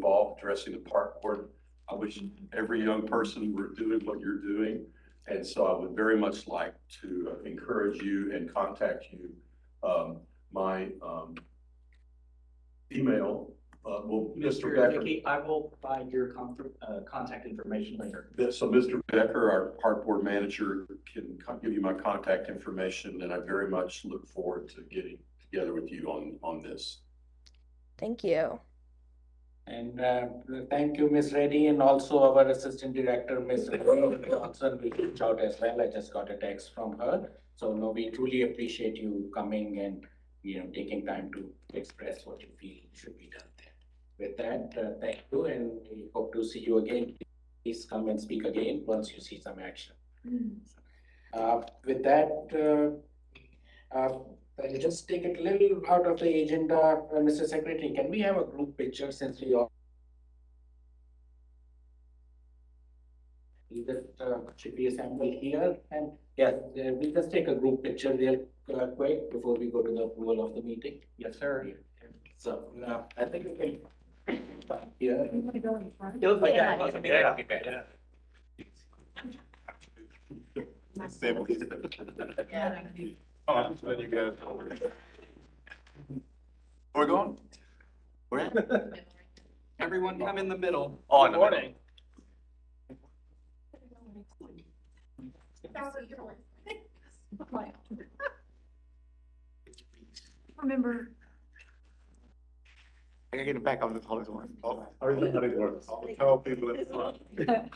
involved addressing the park board. I wish every young person were doing what you're doing. And so I would very much like to encourage you and contact you. My email, well, Mr. Becker. Dickey, I will provide your contact information later. So Mr. Becker, our park board manager, can give you my contact information, and I very much look forward to getting together with you on this. Thank you. And thank you, Ms. Reddy, and also our Assistant Director, Ms. Johnson, will reach out as well. I just got a text from her. So no, we truly appreciate you coming and, taking time to express what you feel should be done there. With that, thank you, and we hope to see you again. Please come and speak again once you see some action. With that, I'll just take it a little out of the agenda, Mr. Secretary. Can we have a group picture since we all that should be assembled here? And yes, we'll just take a group picture real quick before we go to the approval of the meeting. Yes, sir. So I think we can here. You look like that. Yeah. Oh, there you go. We're going. Everyone come in the middle. Oh, in the middle. Remember. I gotta get it back on the holiday one. I already know how it works. I'll tell people it's fun. I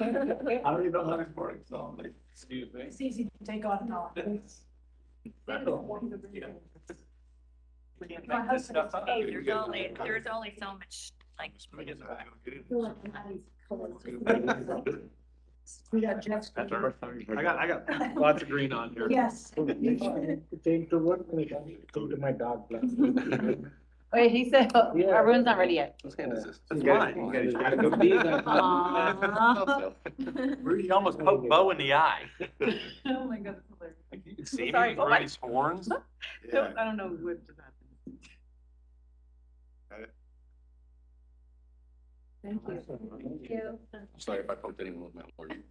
already know how it works, so. Excuse me. It's easy to take on and off. My husband is Hey, there's only so much like. We got Jeff's. I got lots of green on here. Yes. Take to work, go to my dog. Wait, he said, our room's not ready yet. That's fine. Aw. You almost poked Bo in the eye. Oh my God, that's hilarious. You can see Sorry, me, oh, running his horns. I don't know what just happened. Thank you. Thank you. Sorry if I poked anyone with my word.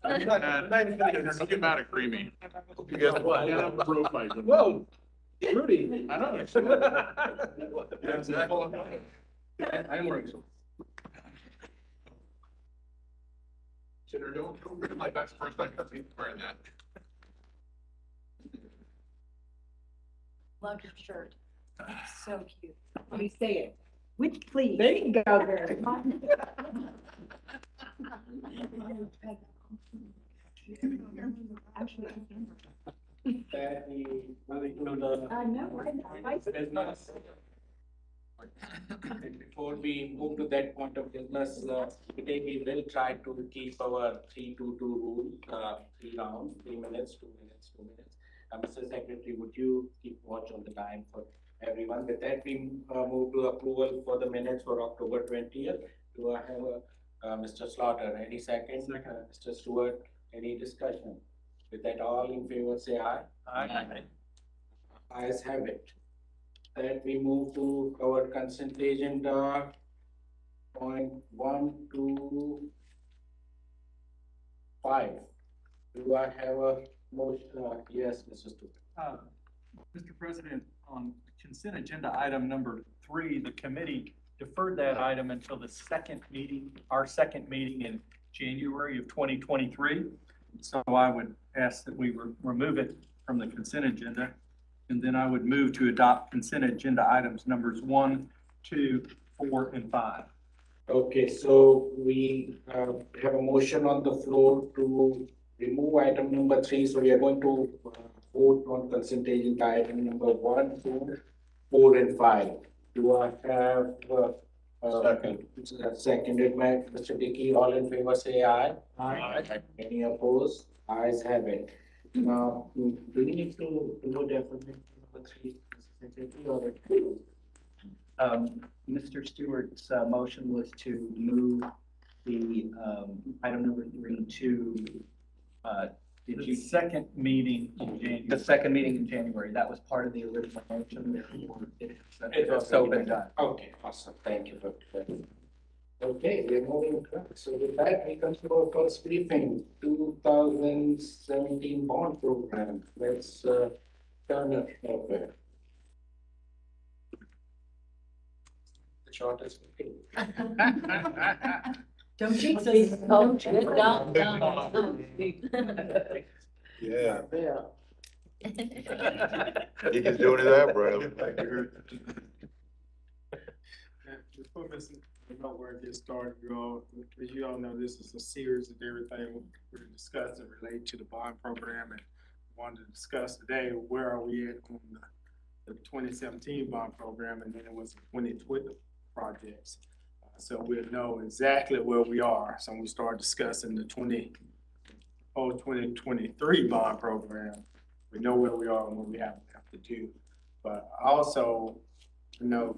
Don't get mad at Creamy. Guess what? Whoa, Rudy. I know. I'm wearing some. Don't like that's the first time I've seen you wearing that. Love your shirt. It's so cute. Let me say it. Which, please. There you go, there. Actually, That we move to I know, right? the business. Before we move to that point of business, today we will try to keep our 3-2-2 rule, 3 rounds, 3 minutes, 2 minutes, 2 minutes. Mr. Secretary, would you keep watch on the time for everyone? With that, we move to approval for the minutes for October 20th. Do I have Mr. Slaughter? Any second? Mr. Stewart, any discussion? With that, all in favor say aye. Aye. Ayes have it. That we move to our consent agenda. Point 1 to 5. Do I have a motion? Yes, Mr. Stewart. Mr. President, on consent agenda item number 3, the committee deferred that item until the second meeting, our second meeting in January of 2023. So I would ask that we remove it from the consent agenda. And then I would move to adopt consent agenda items numbers 1, 2, 4, and 5. Okay, so we have a motion on the floor to remove item number 3. So we are going to vote on consent agenda item number 1, 2, 4, and 5. Do I have seconded by Mr. Dickey? All in favor say aye. Aye. Any opposed? Ayes have it. Now, do we need to vote definitely number 3? Mr. Stewart's motion was to move the item number 3 to The second meeting in January. the second meeting in January. That was part of the original motion. Therefore, it It was has so been done. Okay, awesome. Thank you for that. Okay, we are moving on. So with that, we come to our first briefing, 2017 bond program. Let's turn it over. The shortest. Don't jinx Please, us. don't, don't. Yeah, Yeah. he can do it out, bro. Before Mr. Noteware gets started, as you all know, this is a series of everything we're discussing related to the bond program, and wanted to discuss today, where are we at on the 2017 bond program, and then it was 2020 projects. So we'll know exactly where we are. So when we start discussing the 2023 bond program, we know where we are and what we have to do. But also,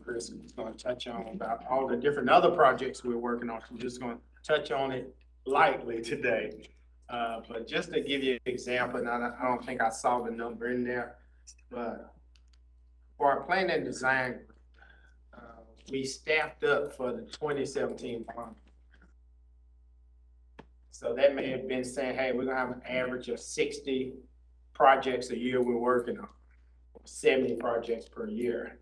Chris is gonna touch on about all the different other projects we're working on. I'm just gonna touch on it lightly today. But just to give you an example, and I don't think I saw the number in there, but for our planning and design, we staffed up for the 2017 bond. So that may have been saying, hey, we're gonna have an average of 60 projects a year we're working on, 70 projects per year.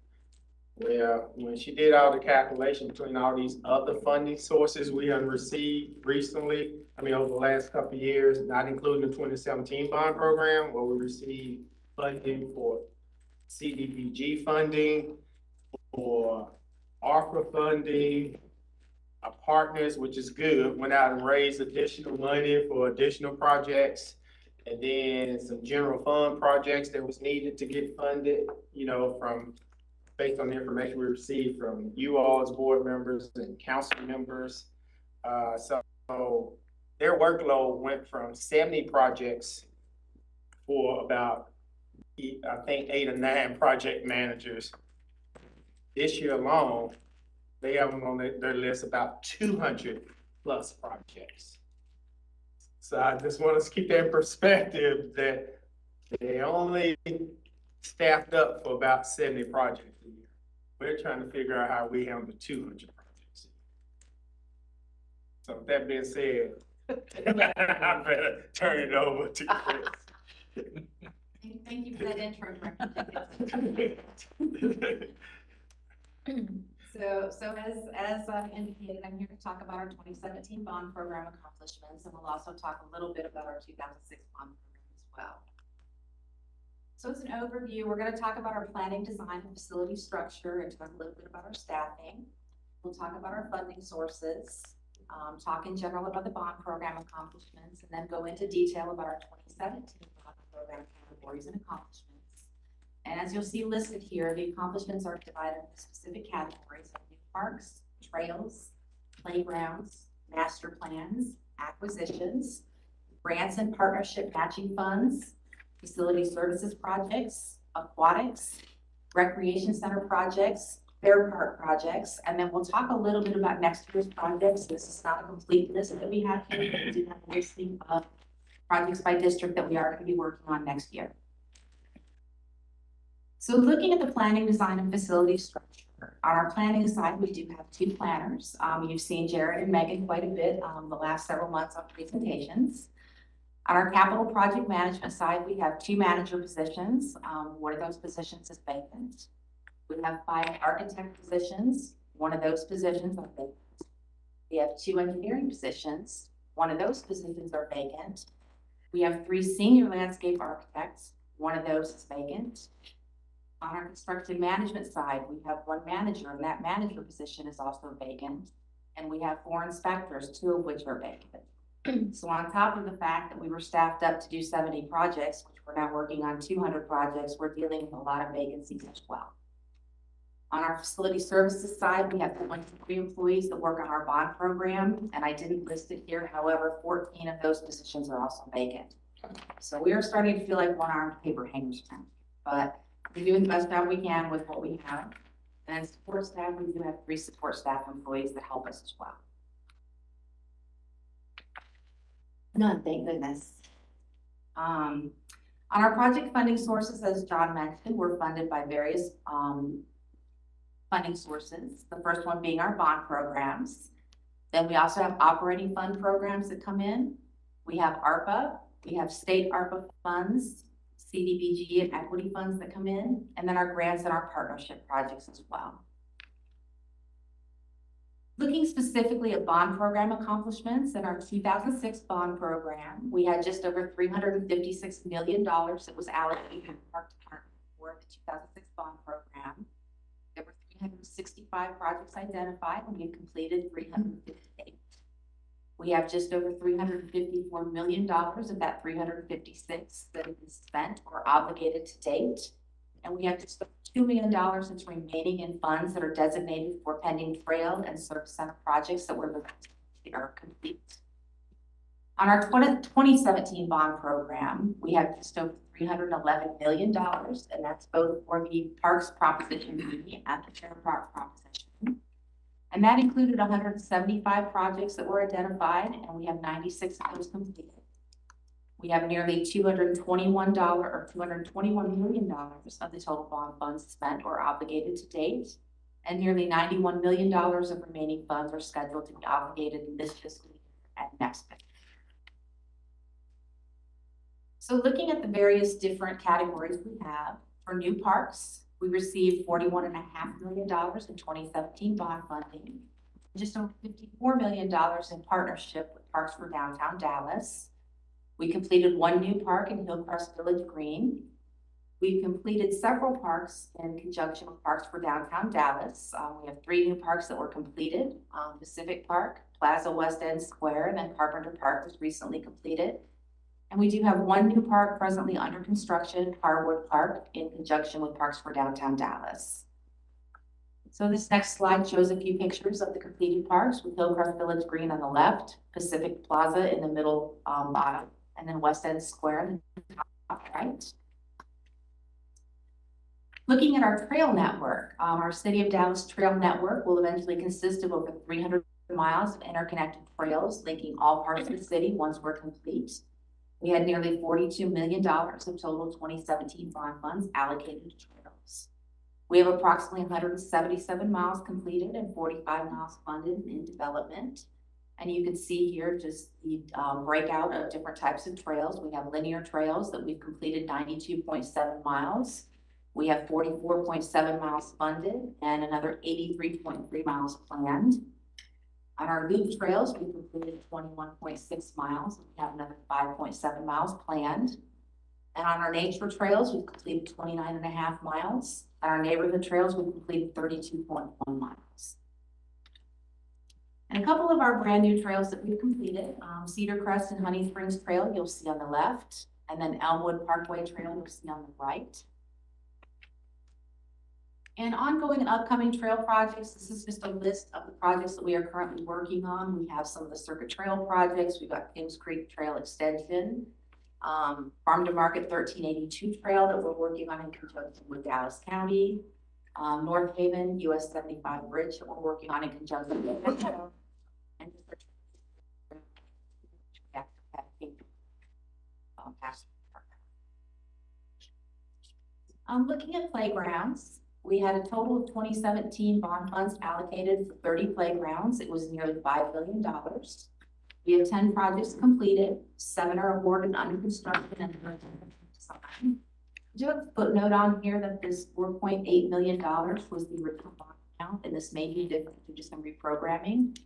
Well, when she did all the calculation between all these other funding sources we have received recently, over the last couple of years, not including the 2017 bond program, where we received funding for CDBG funding, for ARPA funding, our partners, which is good, went out and raised additional money for additional projects, and then some general fund projects that was needed to get funded, from based on the information we received from you all as board members and council members. So their workload went from 70 projects for about, I think, 8 or 9 project managers. This year alone, they have on their list about 200 plus projects. So I just want us to keep that in perspective, that they only staffed up for about 70 projects a year. We're trying to figure out how we handle 200 projects. So with that being said, I better turn it over to Chris. Thank you for that intro. So as indicated, I'm here to talk about our 2017 bond program accomplishments, and we'll also talk a little bit about our 2006 bond program as well. So as an overview, we're going to talk about our planning, design, and facility structure, and talk a little bit about our staffing. We'll talk about our funding sources, talk in general about the bond program accomplishments, and then go into detail about our 2017 bond program categories and accomplishments. And as you'll see listed here, the accomplishments are divided into specific categories of new parks, trails, playgrounds, master plans, acquisitions, grants and partnership matching funds, facility services projects, aquatics, recreation center projects, fair park projects, and then we'll talk a little bit about next year's projects. This is not a complete list that we have here, but we do have a listing of projects by district that we are going to be working on next year. So looking at the planning, design, and facility structure, on our planning side, we do have 2 planners. You've seen Jared and Megan quite a bit the last several months on presentations. On our capital project management side, we have 2 manager positions. One of those positions is vacant. We have 5 architect positions. One of those positions are vacant. We have 2 engineering positions. One of those positions are vacant. We have 3 senior landscape architects. One of those is vacant. On our construction management side, we have 1 manager, and that manager position is also vacant. And we have 4 inspectors, 2 of which are vacant. So on top of the fact that we were staffed up to do 70 projects, which we're now working on 200 projects, we're dealing with a lot of vacancies as well. On our facility services side, we have 23 employees that work on our bond program, and I didn't list it here. However, 14 of those positions are also vacant. So we are starting to feel like one-armed paper hangers now, but we're doing the best job we can with what we have. And then support staff, we do have 3 support staff employees that help us as well. None, thank goodness. On our project funding sources, as John mentioned, we're funded by various funding sources. The first one being our bond programs. Then we also have operating fund programs that come in. We have ARPA, we have state ARPA funds, CDBG and equity funds that come in, and then our grants and our partnership projects as well. Looking specifically at bond program accomplishments, in our 2006 bond program, we had just over $356 million that was allocated to the Park Department for the 2006 bond program. There were 365 projects identified, and we've completed 358. We have just over $354 million of that 356 that has been spent or obligated to date. And we have just $2 million that's remaining in funds that are designated for pending trail and service center projects that are complete. On our 2017 bond program, we have just over $311 million, and that's both for the Parks Proposition B and the Fair Park Proposition. And that included 175 projects that were identified, and we have 96 of those completed. We have nearly $221 million of the total bond funds spent or obligated to date, and nearly $91 million of remaining funds are scheduled to be obligated in this fiscal year and next fiscal year. So looking at the various different categories we have, for new parks, we received $41.5 million in 2017 bond funding, just over $54 million in partnership with Parks for Downtown Dallas. We completed one new park in Hillcrest Village Green. We've completed several parks in conjunction with Parks for Downtown Dallas. We have 3 new parks that were completed. Pacific Park, Plaza West End Square, and then Carpenter Park was recently completed. And we do have 1 new park presently under construction, Harwood Park, in conjunction with Parks for Downtown Dallas. So this next slide shows a few pictures of the completed parks with Hillcrest Village Green on the left, Pacific Plaza in the middle bottom, and then West End Square in the top right. Looking at our trail network, our City of Dallas Trail Network will eventually consist of over 300 miles of interconnected trails linking all parts of the city once we're complete. We had nearly $42 million of total 2017 bond funds allocated to trails. We have approximately 177 miles completed and 45 miles funded in development. And you can see here just the breakout of different types of trails. We have linear trails that we've completed 92.7 miles. We have 44.7 miles funded and another 83.3 miles planned. On our loop trails, we completed 21.6 miles. We have another 5.7 miles planned. And on our nature trails, we've completed 29.5 miles. On our neighborhood trails, we've completed 32.1 miles. And a couple of our brand new trails that we've completed, Cedar Crest and Honey Springs Trail, you'll see on the left, and then Elmwood Parkway Trail, you'll see on the right. And ongoing and upcoming trail projects, this is just a list of the projects that we are currently working on. We have some of the Circuit Trail projects. We've got Kings Creek Trail Extension, Farm to Market 1382 Trail that we're working on in conjunction with Dallas County, North Haven US 75 Bridge that we're working on in conjunction with Metro, and looking at playgrounds, we had a total of 2017 bond funds allocated for 30 playgrounds. It was nearly $5 billion. We have 10 projects completed, 7 are awarded under construction and design. I do have a footnote on here that this $4.8 million was the original bond amount, and this may be different due to some reprogramming.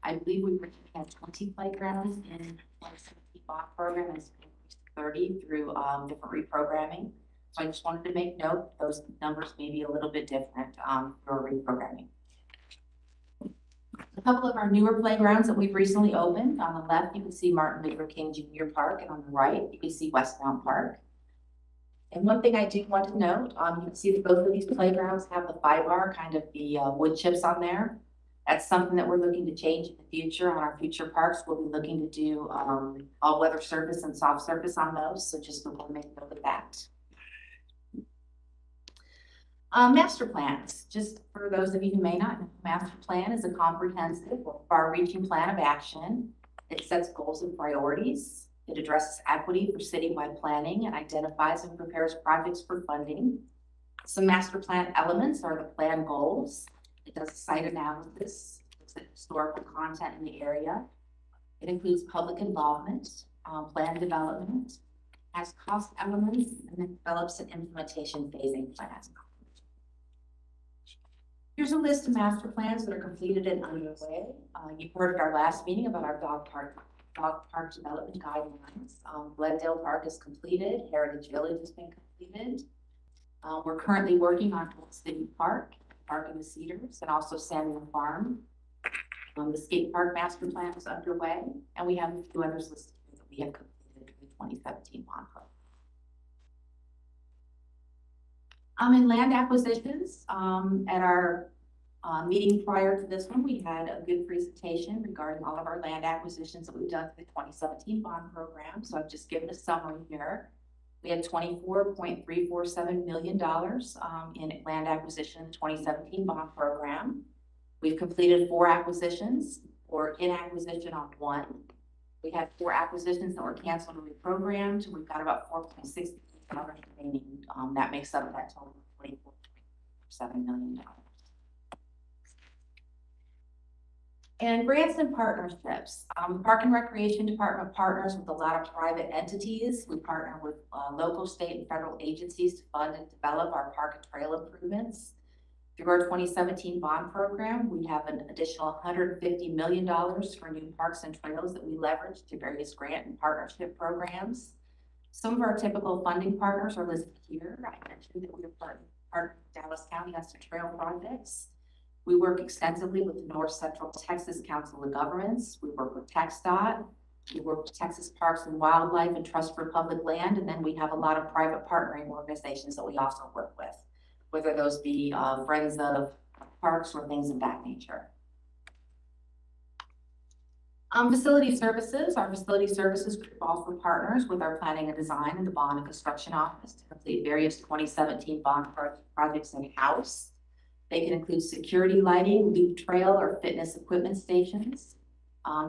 I believe we originally had 20 playgrounds in the 2017 bond program, and it's increased to 30 through different reprogramming. So I just wanted to make note, those numbers may be a little bit different for reprogramming. A couple of our newer playgrounds that we've recently opened. On the left, you can see Martin Luther King Jr. Park, and on the right, you can see Westmount Park. And one thing I do want to note, you can see that both of these playgrounds have the 5R, kind of the wood chips on there. That's something that we're looking to change in the future. On our future parks, we'll be looking to do all-weather surface and soft surface on those. So just want to make note of that. Master plans, just for those of you who may not know, master plan is a comprehensive or far-reaching plan of action. It sets goals and priorities. It addresses equity for citywide planning and identifies and prepares projects for funding. Some master plan elements are the plan goals. It does a site analysis, represent historical content in the area. It includes public involvement, plan development, has cost elements, and then develops an implementation phasing plan. Here's a list of master plans that are completed and underway. You heard at our last meeting about our dog park development guidelines. Glendale Park is completed. Heritage Village has been completed. We're currently working on Old City Park, Park in the Cedars, and also Samuel Farm. The skate park master plan is underway, and we have a few others listed here that we have completed in the 2017 bond program. In land acquisitions, at our meeting prior to this one, we had a good presentation regarding all of our land acquisitions that we've done for the 2017 bond program. So I've just given a summary here. We had $24.347 million in land acquisition in the 2017 bond program. We've completed 4 acquisitions or in acquisition on 1. We had 4 acquisitions that were canceled or reprogrammed. We've got about $4.6 million remaining. That makes up that total of $24.7 million. And grants and partnerships. Park and Recreation Department partners with a lot of private entities. We partner with local, state, and federal agencies to fund and develop our park and trail improvements. Through our 2017 bond program, we have an additional $150 million for new parks and trails that we leverage to various grant and partnership programs. Some of our typical funding partners are listed here. I mentioned that we are partnered with Dallas County on some trail projects. We work extensively with the North Central Texas Council of Governments. We work with TxDOT. We work with Texas Parks and Wildlife and Trust for Public Land. And then we have a lot of private partnering organizations that we also work with, whether those be Friends of Parks or things of that nature. Facility services. Our facility services group also partners with our planning and design and the bond and construction office to complete various 2017 bond projects in-house. They can include security lighting, loop trail, or fitness equipment stations.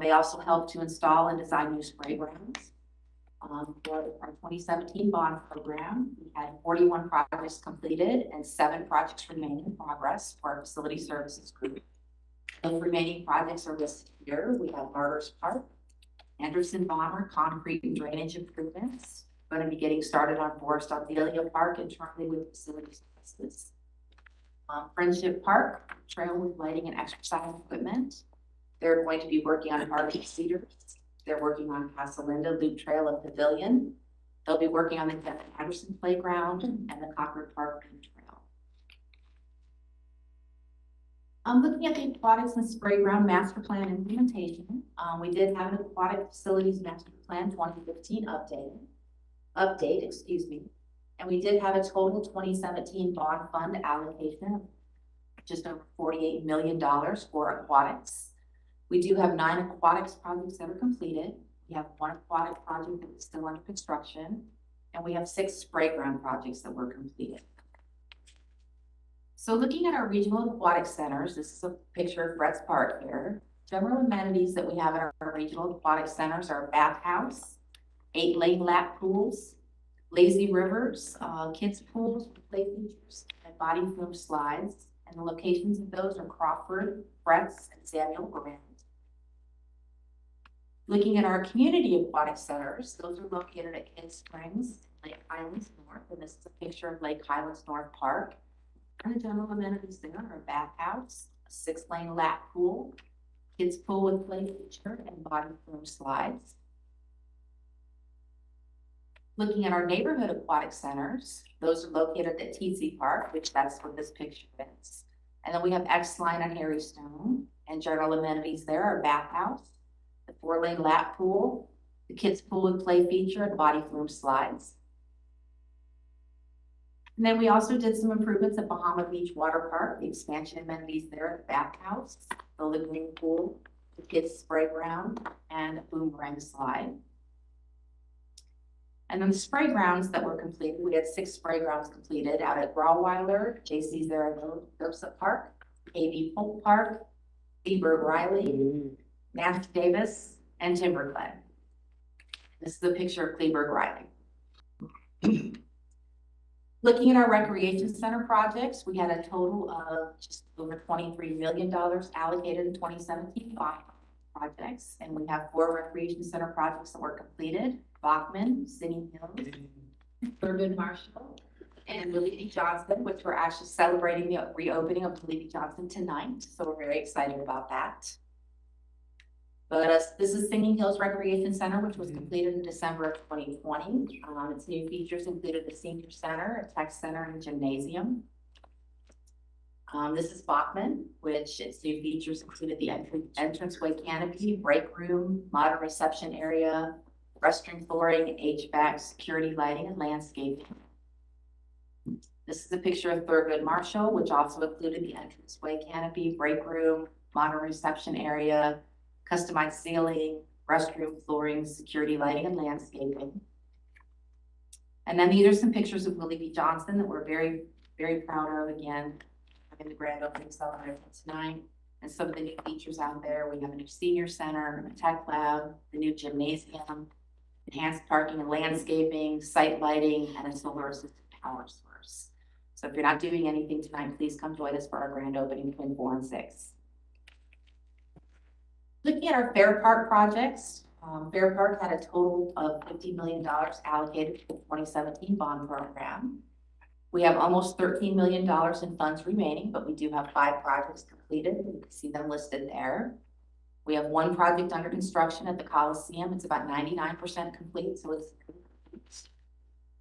They also help to install and design new spray grounds. For our 2017 bond program, we had 41 projects completed and 7 projects remain in progress for our facility services group. Those remaining projects are listed here. We have Martyrs Park, Anderson Bomber, concrete and drainage improvements. We're going to be getting started on Forest Ardelia Park internally with facility services. Friendship Park, trail with lighting and exercise equipment. They're going to be working on Park of Cedars. They're working on Casa Linda Loop Trail and Pavilion. They'll be working on the Devin Anderson Playground and the Concord Park Loop Trail. Looking at the aquatics and spray ground master plan implementation, we did have an aquatic facilities master plan 2015 update, excuse me. And we did have a total 2017 bond fund allocation of just over $48 million for aquatics. We do have 9 aquatics projects that are completed. We have 1 aquatic project that is still under construction, and we have 6 spray ground projects that were completed. So looking at our regional aquatic centers, this is a picture of Fred's Park here. General amenities that we have at our regional aquatic centers are a bathhouse, 8-lane lap pools, lazy rivers, kids pools, play features, and body film slides. And the locations of those are Crawford, Fretz, and Samuel Grant. Looking at our community aquatic centers, those are located at Kidd Springs, Lake Highlands North, and this is a picture of Lake Highlands North Park. And the general amenities there are a bathhouse, a 6-lane lap pool, kids pool with play feature, and body film slides. Looking at our neighborhood aquatic centers, those are located at TC Park, which that's what this picture is. And then we have X-Line on Harry Stone, and general amenities there are bathhouse, the 4-lane lap pool, the kids pool with play feature, and body flume slides. And then we also did some improvements at Bahama Beach Water Park, the expansion amenities there at the bathhouse, the lagoon pool, the kids spray ground, and a boomerang slide. And then the spray grounds that were completed, we had 6 spray grounds completed out at Grauweiler, J.C. Zaragoza Park, A.B. Polk Park, Seaburg Riley, Nash Davis, and Timberglen. This is a picture of Kleberg Riley. Looking at our recreation center projects, we had a total of just over $23 million allocated in 2017 bond projects. And we have 4 recreation center projects that were completed: Bachman, Singing Hills, Thurgood Marshall, and Willie D. Johnson, which we're actually celebrating the reopening of Willie D. Johnson tonight. So we're very excited about that. But this is Singing Hills Recreation Center, which was completed in December of 2020. Its new features included the senior center, a tech center, and a gymnasium. This is Bachman, which its new features included the entranceway canopy, break room, modern reception area, restroom flooring, HVAC, security lighting, and landscaping. This is a picture of Thurgood Marshall, which also included the entranceway canopy, break room, modern reception area, customized ceiling, restroom flooring, security lighting, and landscaping. And then these are some pictures of Willie B. Johnson that we're very, very proud of. Again, having the grand opening celebration tonight. And some of the new features out there: we have a new senior center, a tech lab, the new gymnasium, enhanced parking and landscaping, site lighting, and a solar assisted power source. So if you're not doing anything tonight, please come join us for our grand opening between 4 and 6. Looking at our Fair Park projects, Fair Park had a total of $50 million allocated to the 2017 bond program. We have almost $13 million in funds remaining, but we do have 5 projects completed. You can see them listed there. We have 1 project under construction at the Coliseum. It's about 99% complete, so it's complete.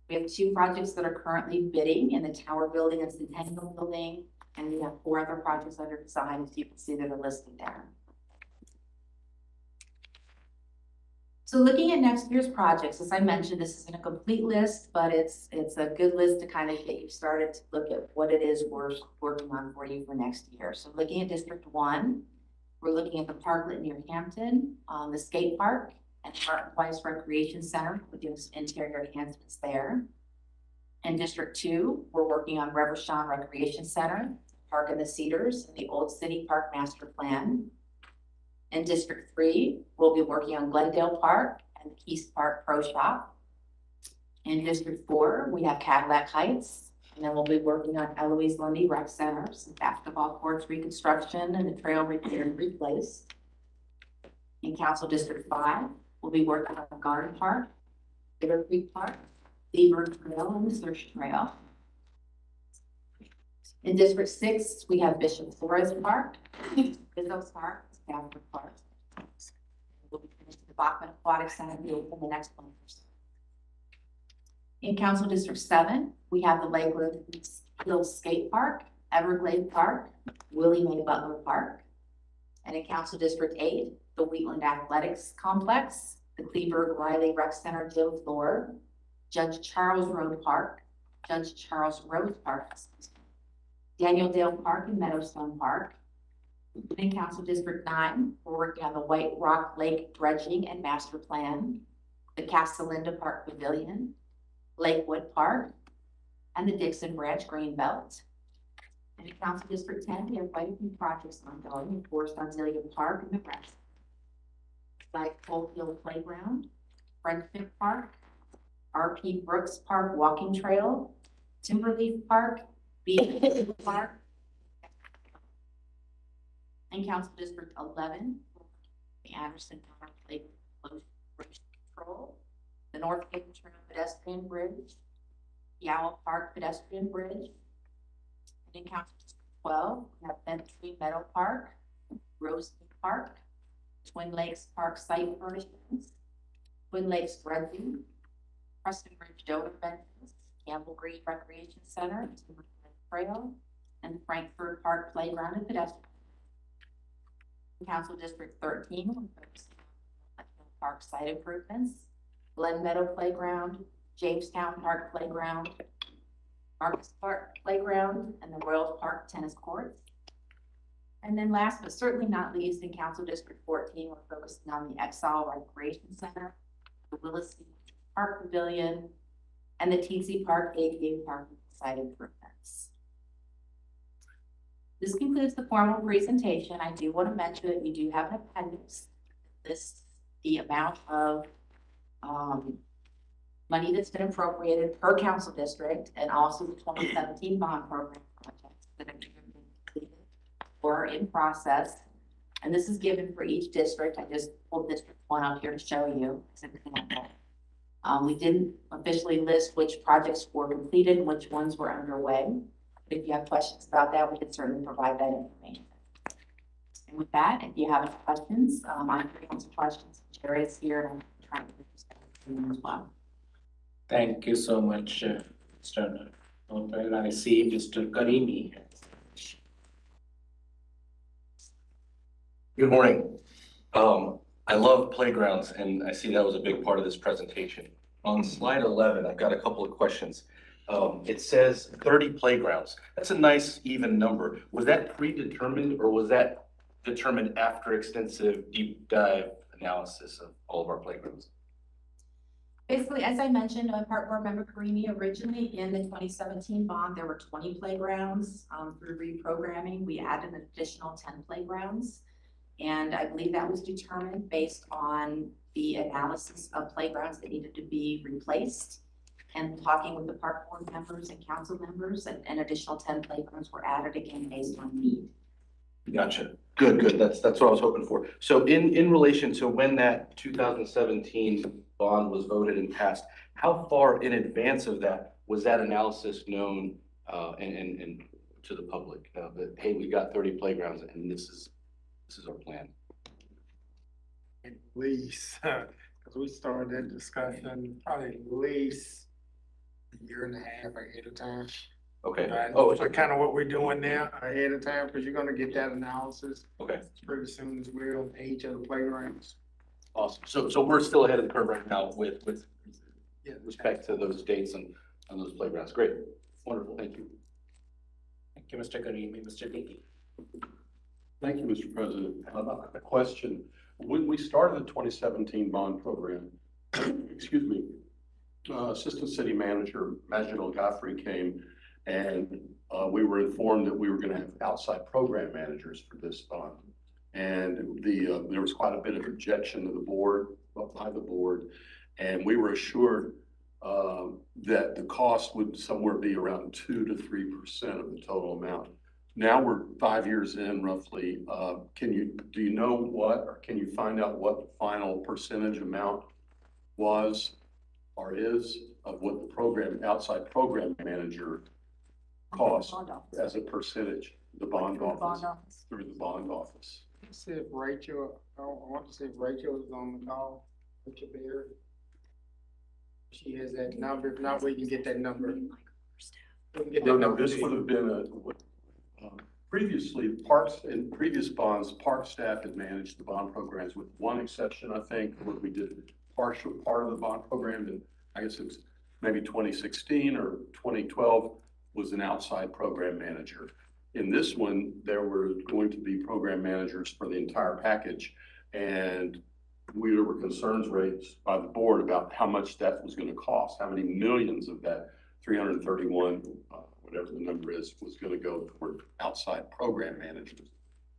We have 2 projects that are currently bidding in the Tower Building and Centennial Building, and we have 4 other projects under design, as you can see that are listed there. So looking at next year's projects, as I mentioned, this isn't a complete list, but it's a good list to kind of get you started to look at what it is we're working on for you for next year. So looking at District 1, we're looking at the parklet near Hampton, the skate park, and Martin Weiss Recreation Center. We're doing some interior enhancements there. In District 2, we're working on Reverchon Recreation Center, Park in the Cedars, and the Old City Park Master Plan. In District 3, we'll be working on Glendale Park and the Keys Park Pro Shop. In District 4, we have Cadillac Heights, and then we'll be working on Eloise Lundy Rec Center, some basketball courts reconstruction, and the trail repair and replace. In Council District 5, we'll be working on Garden Park, Bitter Creek Park, Beaver Trail, and the Search Trail. In District 6, we have Bishop Flores Park, Bizos Park, Stafford Park. We'll be finishing the Bachman Aquatic Center in the next one. In Council District 7, we have the Lakewood Hills Skate Park, Everglade Park, Willie Mae Butler Park. And in Council District 8, the Wheatland Athletics Complex, the Kleberg Riley Rec Center gym floor, Judge Charles Road Park, Judge Charles Rose Park, Daniel Dale Park and Meadowstone Park. In Council District 9, we're working on the White Rock Lake dredging and master plan, the Casalinda Park Pavilion, Lakewood Park, and the Dixon Branch Greenbelt. And in Council District 10, we have quite a few projects ongoing in Forest Auxilia Park and the rest, like Cold Hill Playground, Friendship Park, R.P. Brooks Park Walking Trail, Timberleaf Park, Beach Park. In Council District 11, the Anderson Park Lake Pollution Control, the North Cape Trail Pedestrian Bridge, the Owl Park Pedestrian Bridge. And in Council District 12, we have Bent Tree Meadow Park, Rose Park, Twin Lakes Park Site Furnishings, Twin Lakes Dredging, Preston Bridge Dover Benches, Campbell Green Recreation Center, Timberlake Trail, and Frankfurt Park Playground and Pedestrian. In Council District 13, we're focusing on Park site improvements, Glen Meadow Playground, Jamestown Park Playground, Marcus Park Playground, and the Royal Park Tennis Courts. And then last but certainly not least, in Council District 14, we're focusing on the Exile Recreation Center, the Willis Park Pavilion, and the Teensy Park ADA Park site improvements. This concludes the formal presentation. I do want to mention that we do have an appendix. This the amount of money that's been appropriated per council district and also the 2017 bond program projects that have been completed or in process. And this is given for each district. I just pulled District 1 up here to show you as an example. We didn't officially list which projects were completed and which ones were underway. But if you have questions about that, we can certainly provide that information. And with that, if you have any questions, I'm free to answer questions. Jerry is here and I'm trying to understand as well. Thank you so much, Mr. Notwell. I see Mr. Karimi. Good morning. I love playgrounds and I see that was a big part of this presentation. On slide 11, I've got a couple of questions. It says 30 playgrounds. That's a nice even number. Was that predetermined or was that determined after extensive deep dive analysis of all of our playgrounds? Basically, as I mentioned, Park Board Member Karimi, originally in the 2017 bond, there were 20 playgrounds. Through reprogramming, we added an additional 10 playgrounds. And I believe that was determined based on the analysis of playgrounds that needed to be replaced. And talking with the Park Board members and council members, an additional 10 playgrounds were added again based on need. Gotcha. Good. That's what I was hoping for. So in relation to when that 2017 bond was voted and passed, how far in advance of that was that analysis known and to the public that, hey, we got 30 playgrounds and this is our plan? At least, because we started that discussion probably at least a year and a half ahead of time. Okay. Oh, so kind of what we're doing now ahead of time, because you're gonna get that analysis Okay. pretty soon as well, age of the playgrounds. Awesome. So we're still ahead of the curve right now with Yeah. respect to those dates on those playgrounds. Great. Wonderful. Thank you. Thank you, Mr. Karimi. Mr. Dickey. Thank you, Mr. President. A question. When we started the 2017 bond program, excuse me, Assistant City Manager Majid Al-Ghafri came and we were informed that we were going to have outside program managers for this bond. And there was quite a bit of objection to the board, by the board, and we were assured that the cost would somewhere be around 2 to 3% of the total amount. Now we're 5 years in roughly. Do you know what, or can you find out what the final percentage amount was or is of what the outside program manager cost as a percentage, the bond office, through the bond office? Let's see if Rachel, I want to see if Rachel is on the call, Rachel Beard. She has that number. If not, we can get that number. We can get that No, number this to you. would have been previously, parks, in previous bonds, park staff had managed the bond programs with one exception, I think, where we did partial part of the bond program, and I guess it was maybe 2016 or 2012 was an outside program manager. In this one, there were going to be program managers for the entire package, and there were concerns raised by the board about how much that was going to cost, how many millions of that 331, whatever the number is, was going to go toward outside program managers.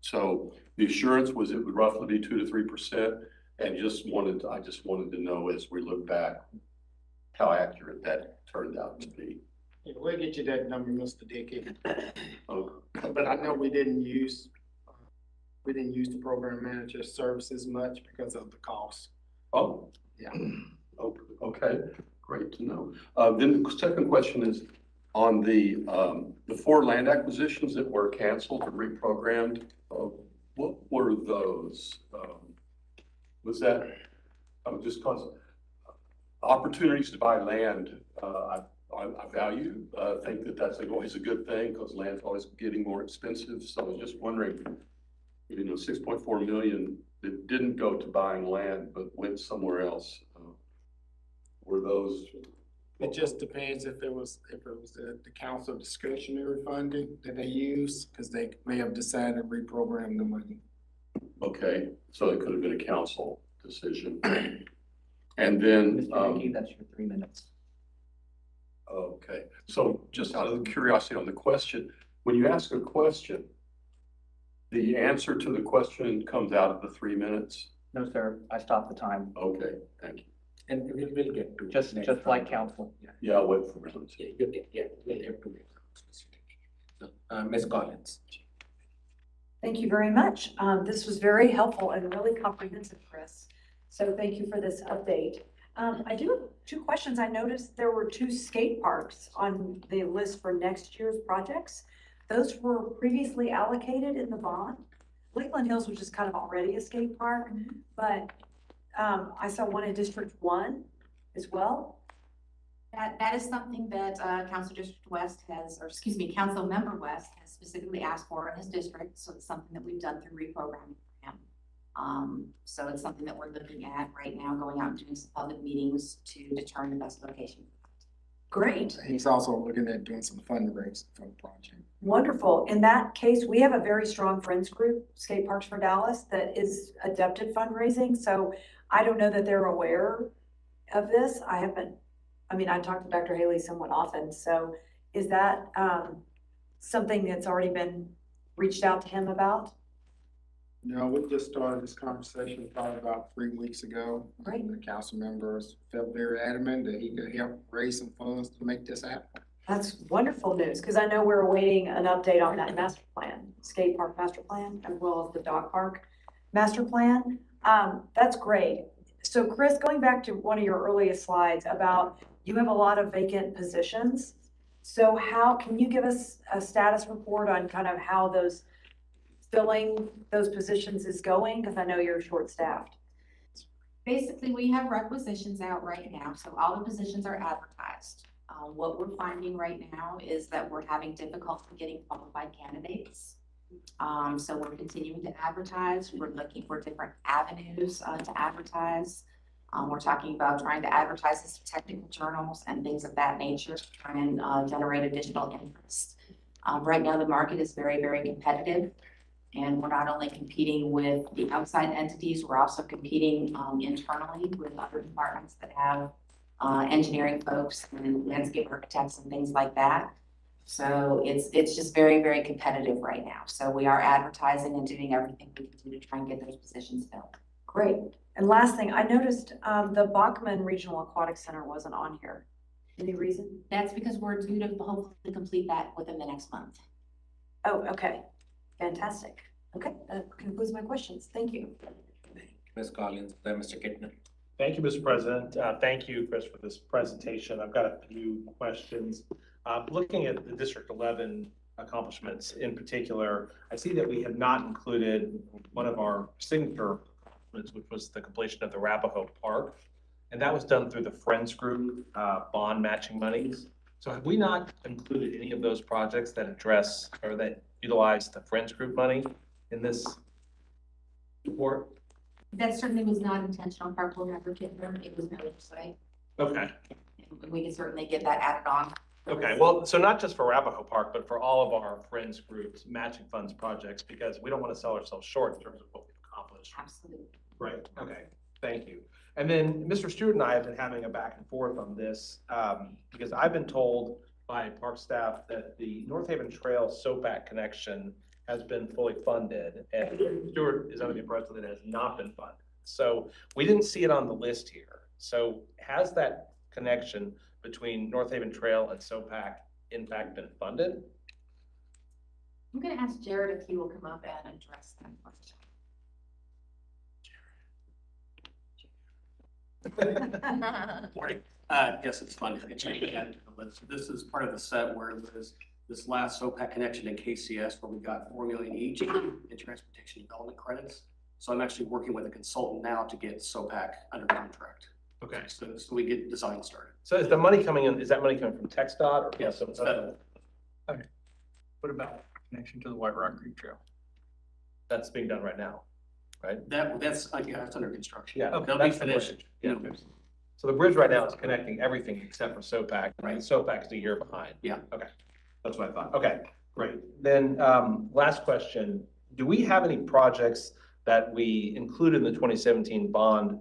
So the assurance was it would roughly be 2 to 3%, and I just wanted to know as we look back how accurate that turned out to be. Yeah, we'll get you that number, Mr. Dickey. Okay. But I know we didn't use the program manager services much because of the cost. Oh, Yeah. Okay, great to know. Then the second question is on the 4 land acquisitions that were canceled or reprogrammed. What were those? Was that just because opportunities to buy land? I value. Think that that's always a good thing because land's always getting more expensive. So I was just wondering, 6.4 million that didn't go to buying land but went somewhere else. Were those? It just depends if it was the council discretionary funding that they use, because they may have decided to reprogram the money. Okay, so it could have been a council decision. And then, Mr. Dickey, that's your 3 minutes. okay, so just out of curiosity on the question, when you ask a question, the answer to the question comes out of the 3 minutes? No, sir, I stopped the time. Okay, thank you. And we'll get to. Just like council. Yeah, I'll wait for results. Yeah, you get, yeah, we'll have to make. So, Ms. Collins. Thank you very much. This was very helpful and really comprehensive, Chris. So thank you for this update. I do have 2 questions. I noticed there were 2 skate parks on the list for next year's projects. Those were previously allocated in the bond. Lakeland Hills, which is kind of already a skate park, but I saw one in District 1 as well. That is something that, Council District West has, or excuse me, Council Member West has specifically asked for in his district, so it's something that we've done through reprogramming for him. So it's something that we're looking at right now, going out and doing some public meetings to determine the best location. Great. He's also looking at doing some fundraising for the project. Wonderful. In that case, we have a very strong friends group, Skate Parks for Dallas, that is adept at fundraising. So I don't know that they're aware of this. I talk to Dr. Haley somewhat often. So is that something that's already been reached out to him about? No, we just started this conversation probably about 3 weeks ago. Great. The council members felt very adamant that he could help raise some funds to make this happen. That's wonderful news, because I know we're awaiting an update on that master plan, skate park master plan, as well as the dog park master plan. That's great. So Chris, going back to one of your earliest slides about you have a lot of vacant positions. So how can you give us a status report on kind of how those filling those positions is going? Because I know you're short-staffed. Basically, we have requisitions out right now, so all the positions are advertised. What we're finding right now is that we're having difficulty getting qualified candidates. So we're continuing to advertise. We're looking for different avenues to advertise. We're talking about trying to advertise this to technical journals and things of that nature to try and generate additional interest. Right now, the market is very, very competitive. And we're not only competing with the outside entities, we're also competing internally with other departments that have engineering folks and landscape architects and things like that. So it's just very, very competitive right now. So we are advertising and doing everything we can do to try and get those positions filled. Great. And last thing, I noticed the Bachman Regional Aquatic Center wasn't on here. Any reason? That's because we're due to hopefully complete that within the next month. Oh, okay. Fantastic. Okay, that concludes my questions. Thank you. Ms. Collins, then Mr. Kittner. Thank you, Mr. President. Thank you, Chris, for this presentation. I've got a few questions. Looking at the District 11 accomplishments in particular, I see that we have not included one of our signature accomplishments, which was the completion of the Arapahoe Park. And that was done through the Friends Group bond matching monies. So have we not included any of those projects that address or that utilize the Friends Group money in this report? That certainly was not intentional, Purple River Kittner. It was no oversight. Okay. We can certainly get that added on. Okay, well, so not just for Arapahoe Park, but for all of our Friends Groups matching funds projects, because we don't want to sell ourselves short in terms of what we've accomplished. Absolutely. Right, okay, thank you. And then Mr. Stewart and I have been having a back and forth on this, because I've been told by park staff that the North Haven Trail SOPAC connection has been fully funded, and Stewart is under the impression that it has not been funded. So we didn't see it on the list here. So has that connection between North Haven Trail and SOPAC in fact been funded? I'm going to ask Jared if he will come up and address that question. Morning. Yes, it's funded. It's added to the list. This is part of the set where there's this last SOPAC connection in KCS where we got 4 million each in transportation development credits. So I'm actually working with a consultant now to get SOPAC under contract. Okay. So we get design started. So is the money coming in, is that money coming from TxDOT or? Yes, it's federal. Okay. What about connection to the White Rock Creek Trail? That's being done right now, right? That's under construction. Yeah, They'll be that's the finished. bridge. Yeah. So the bridge right now is connecting everything except for SOPAC. Right. SOPAC is a year behind. Yeah. Okay, that's what I thought. Okay, great. Then last question, do we have any projects that we included in the 2017 bond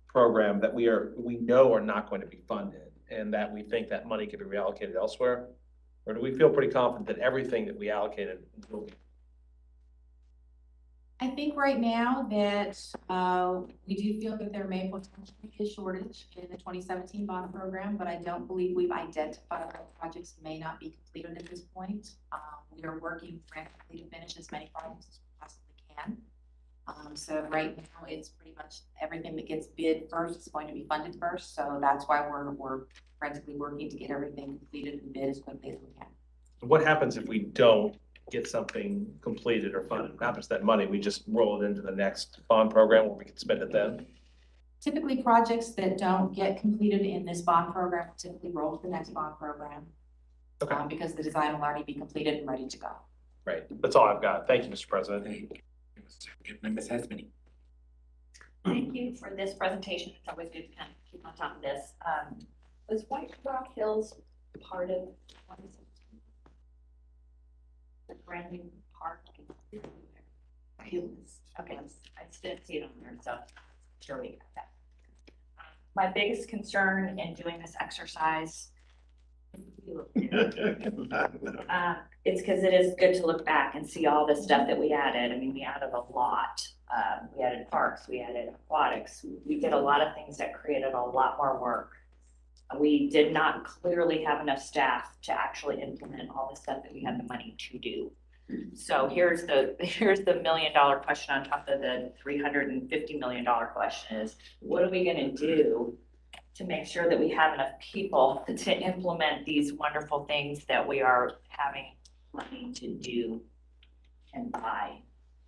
program that we know are not going to be funded and that we think that money could be reallocated elsewhere? Or do we feel pretty confident that everything that we allocated will be? I think right now that, we do feel that there may potentially be a shortage in the 2017 bond program, but I don't believe we've identified what projects may not be completed at this point. We are working frantically to finish as many projects as we possibly can. So right now, it's pretty much everything that gets bid first is going to be funded first, so that's why we're frantically working to get everything completed and bid as quickly as we can. What happens if we don't get something completed or funded? What happens to that money? We just roll it into the next bond program where we can spend it then? Typically, projects that don't get completed in this bond program will typically roll to the next bond program. Okay. Because the design will already be completed and ready to go. Right. That's all I've got. Thank you, Mr. President. Ms. Hasmany. Thank you for this presentation. It's always good to kind of keep on top of this. Was White Rock Hills part of the brand new park? It was, okay, I just didn't see it on there, so sure we got that. My biggest concern in doing this exercise it's because it is good to look back and see all the stuff that we added. I mean, we added a lot. We added parks, we added aquatics. We did a lot of things that created a lot more work. We did not clearly have enough staff to actually implement all the stuff that we had the money to do. So here's the $1 million question on top of the $350 million question is, what are we gonna do to make sure that we have enough people to implement these wonderful things that we are having money to do and buy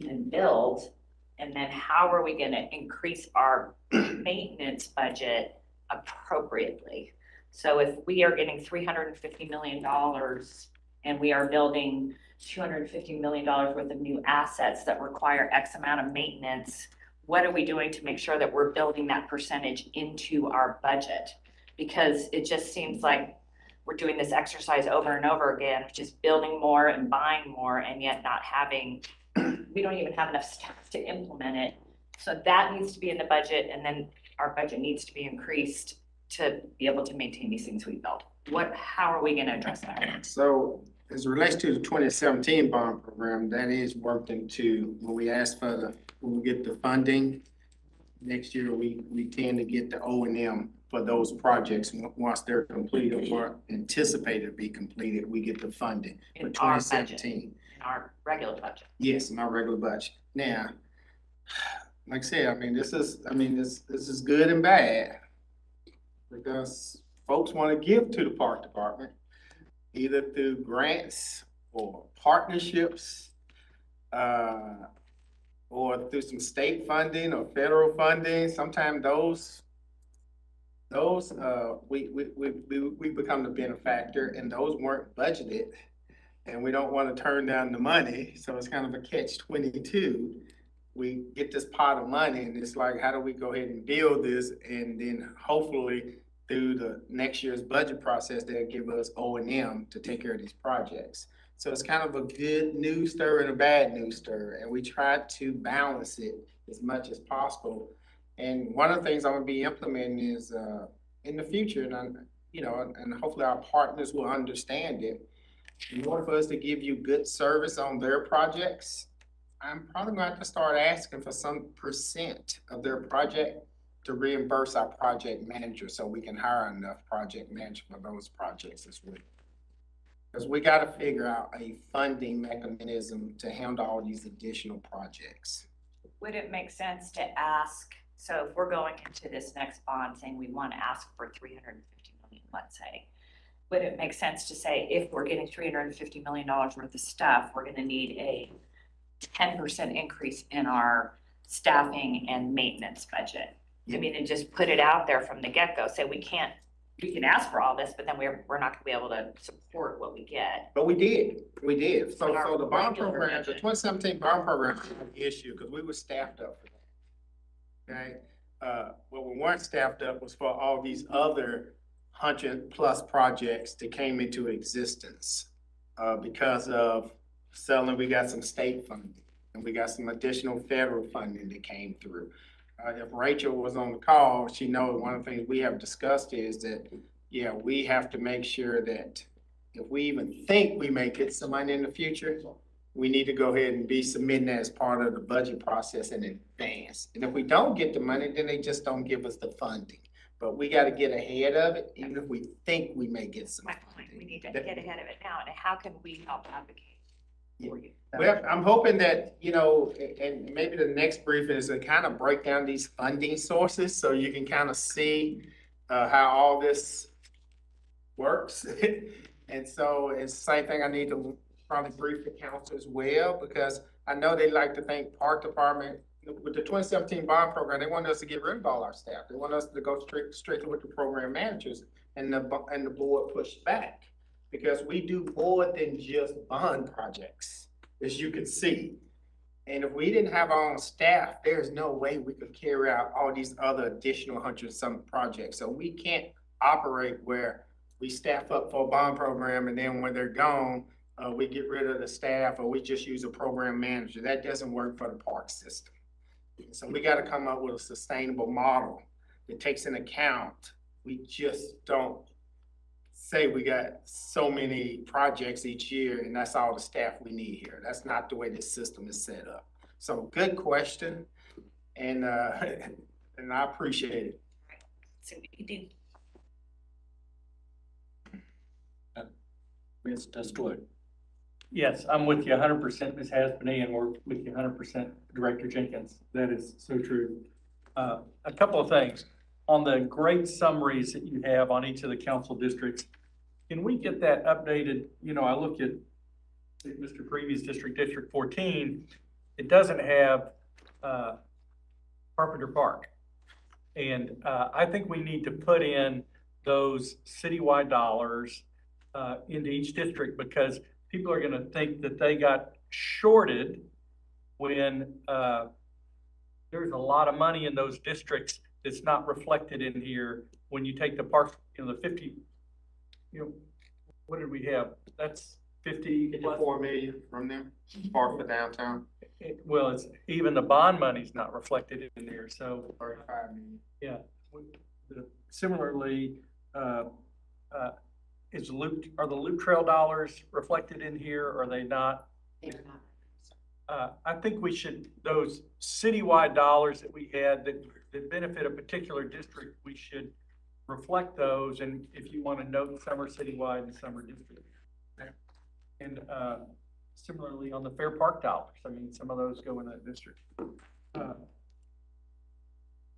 and build? And then how are we gonna increase our maintenance budget appropriately? So if we are getting $350 million and we are building $250 million worth of new assets that require X amount of maintenance, what are we doing to make sure that we're building that percentage into our budget? Because it just seems like we're doing this exercise over and over again, just building more and buying more, and yet not having, we don't even have enough staff to implement it. So that needs to be in the budget, and then our budget needs to be increased to be able to maintain these things we built. How are we gonna address that? So as it relates to the 2017 bond program, that is worked into when we ask for when we get the funding. Next year, we tend to get the O&M for those projects. Once they're completed or anticipated to be completed, we get the funding for In our budget, 2017. in our regular budget. Yes, in our regular budget. Now, like I said, I mean, this is good and bad. Because folks want to give to the park department, either through grants or partnerships, or through some state funding or federal funding. Sometimes we become the benefactor, and those weren't budgeted, and we don't want to turn down the money. So it's kind of a catch-22. We get this pot of money, and it's like, how do we go ahead and build this? And then hopefully through the next year's budget process, they'll give us O&M to take care of these projects. So it's kind of a good news stir and a bad news stir, and we try to balance it as much as possible. And one of the things I'm gonna be implementing is in the future, and hopefully our partners will understand it. In order for us to give you good service on their projects, I'm probably gonna have to start asking for some percent of their project to reimburse our project manager so we can hire enough project managers for those projects as well. Because we got to figure out a funding mechanism to handle all these additional projects. Would it make sense to ask, so if we're going into this next bond saying we want to ask for 350 million, let's say, would it make sense to say if we're getting $350 million worth of stuff, we're going to need a 10% increase in our staffing and maintenance budget? I mean, and just put it out there from the get-go, say we can ask for all this, but then we're not gonna be able to support what we get. But we did. So the bond regular program, the budget. 2017 bond program was an issue because we were staffed up for that. Okay, what we weren't staffed up was for all these other 100+ projects that came into existence. Because of selling, we got some state funding and we got some additional federal funding that came through. If Rachel was on the call, she knows one of the things we have discussed is that, yeah, we have to make sure that if we even think we may get some money in the future, we need to go ahead and be submitting that as part of the budget process in advance. And if we don't get the money, then they just don't give us the funding. But we gotta get ahead of it, even if we think we may get some My point, we funding. need to get ahead of it now, and how can we help advocate for you? Well, I'm hoping that, you know, and maybe the next briefing is to kind of break down these funding sources so you can kind of see how all this works. And so it's the same thing I need to probably brief the council as well, because I know they like to think park department, with the 2017 bond program, they want us to get rid of all our staff. They want us to go straight with the program managers, and the board pushed back. Because we do more than just bond projects, as you can see. And if we didn't have our own staff, there's no way we could carry out all these other additional 100-some projects. So we can't operate where we staff up for a bond program, and then when they're gone, we get rid of the staff, or we just use a program manager. That doesn't work for the park system. So we gotta come up with a sustainable model that takes into account, we just don't say we got so many projects each year and that's all the staff we need here. That's not the way this system is set up. So good question, and and I appreciate it. See what you do. Mr. Stewart. Yes, I'm with you 100%, Ms. Hasbany, and we're with you 100%, Director Jenkins. That is so true. A couple of things. On the great summaries that you have on each of the council districts, can we get that updated? You know, I look at Mr. Previous District, District 14, it doesn't have Carpenter Park. And I think we need to put in those citywide dollars into each district, because people are gonna think that they got shorted when there's a lot of money in those districts that's not reflected in here. When you take the parks, you know, the 50, you know, what did we have? That's 50 plus. 4 million from them, park for downtown. Well, it's even the bond money's not reflected in there, so. 35 million. Yeah. Similarly, are the loop trail dollars reflected in here, or are they not? They're not. I think we should, those citywide dollars that we had that benefit a particular district, we should reflect those. And if you want to note, some are citywide and some are district. And similarly on the Fair Park dollars, I mean, some of those go in that district. The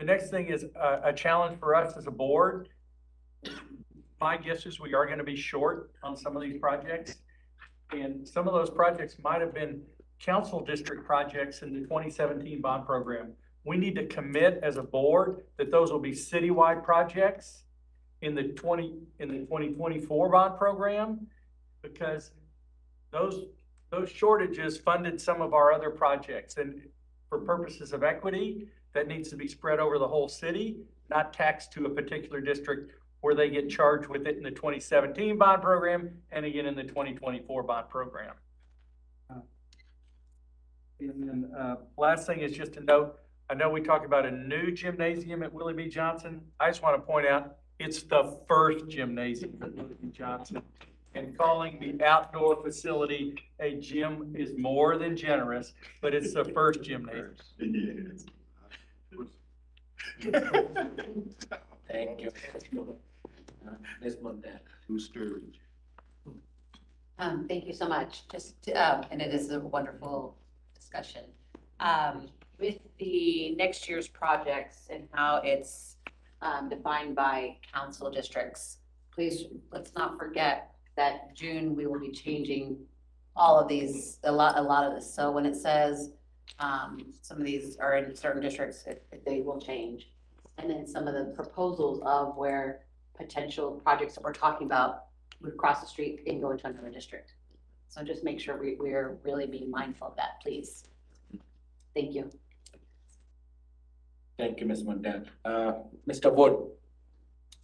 next thing is a challenge for us as a board. My guess is we are going to be short on some of these projects. And some of those projects might have been council district projects in the 2017 bond program. We need to commit as a board that those will be citywide projects in the 2024 bond program, because those shortages funded some of our other projects. And for purposes of equity, that needs to be spread over the whole city, not taxed to a particular district where they get charged with it in the 2017 bond program and again in the 2024 bond program. And then last thing is just to note, I know we talked about a new gymnasium at Willie B. Johnson. I just want to point out, it's the first gymnasium at Willie B. Johnson. And calling the outdoor facility a gym is more than generous, but it's the first gymnasium. Thank you. Ms. Montana. Thank you so much. Just, and it is a wonderful discussion. With the next year's projects and how it's defined by council districts, please, let's not forget that June, we will be changing all of these, a lot of this. So when it says some of these are in certain districts, they will change. And then some of the proposals of where potential projects that we're talking about would cross the street and go into another district. So just make sure we're really being mindful of that, please. Thank you. Thank you, Ms. Montana. Mr. Wood.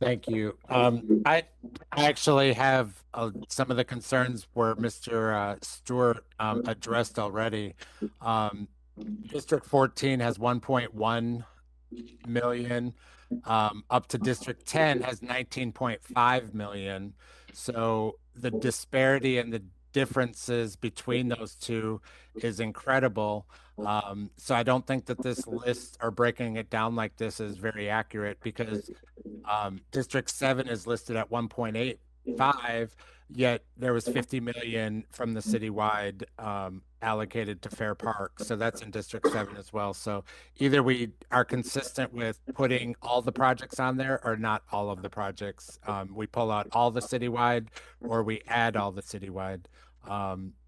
Thank you. I actually have some of the concerns where Mr. Stewart addressed already. District 14 has 1.1 million. Up to District 10 has 19.5 million. So the disparity in the differences between those two is incredible. So I don't think that this list or breaking it down like this is very accurate because District 7 is listed at 1.85, yet there was 50 million from the citywide allocated to Fair Park. So that's in District 7 as well. So either we are consistent with putting all the projects on there or not all of the projects. We pull out all the citywide or we add all the citywide.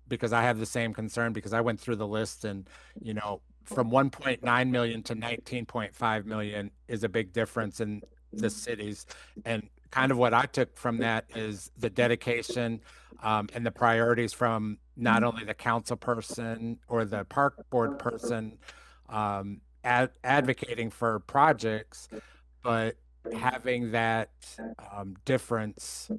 Because I have the same concern because I went through the list and, you know, from 1.9 million to 19.5 million is a big difference in the cities. And kind of what I took from that is the dedication and the priorities from not only the council person or the park board person advocating for projects, but having that difference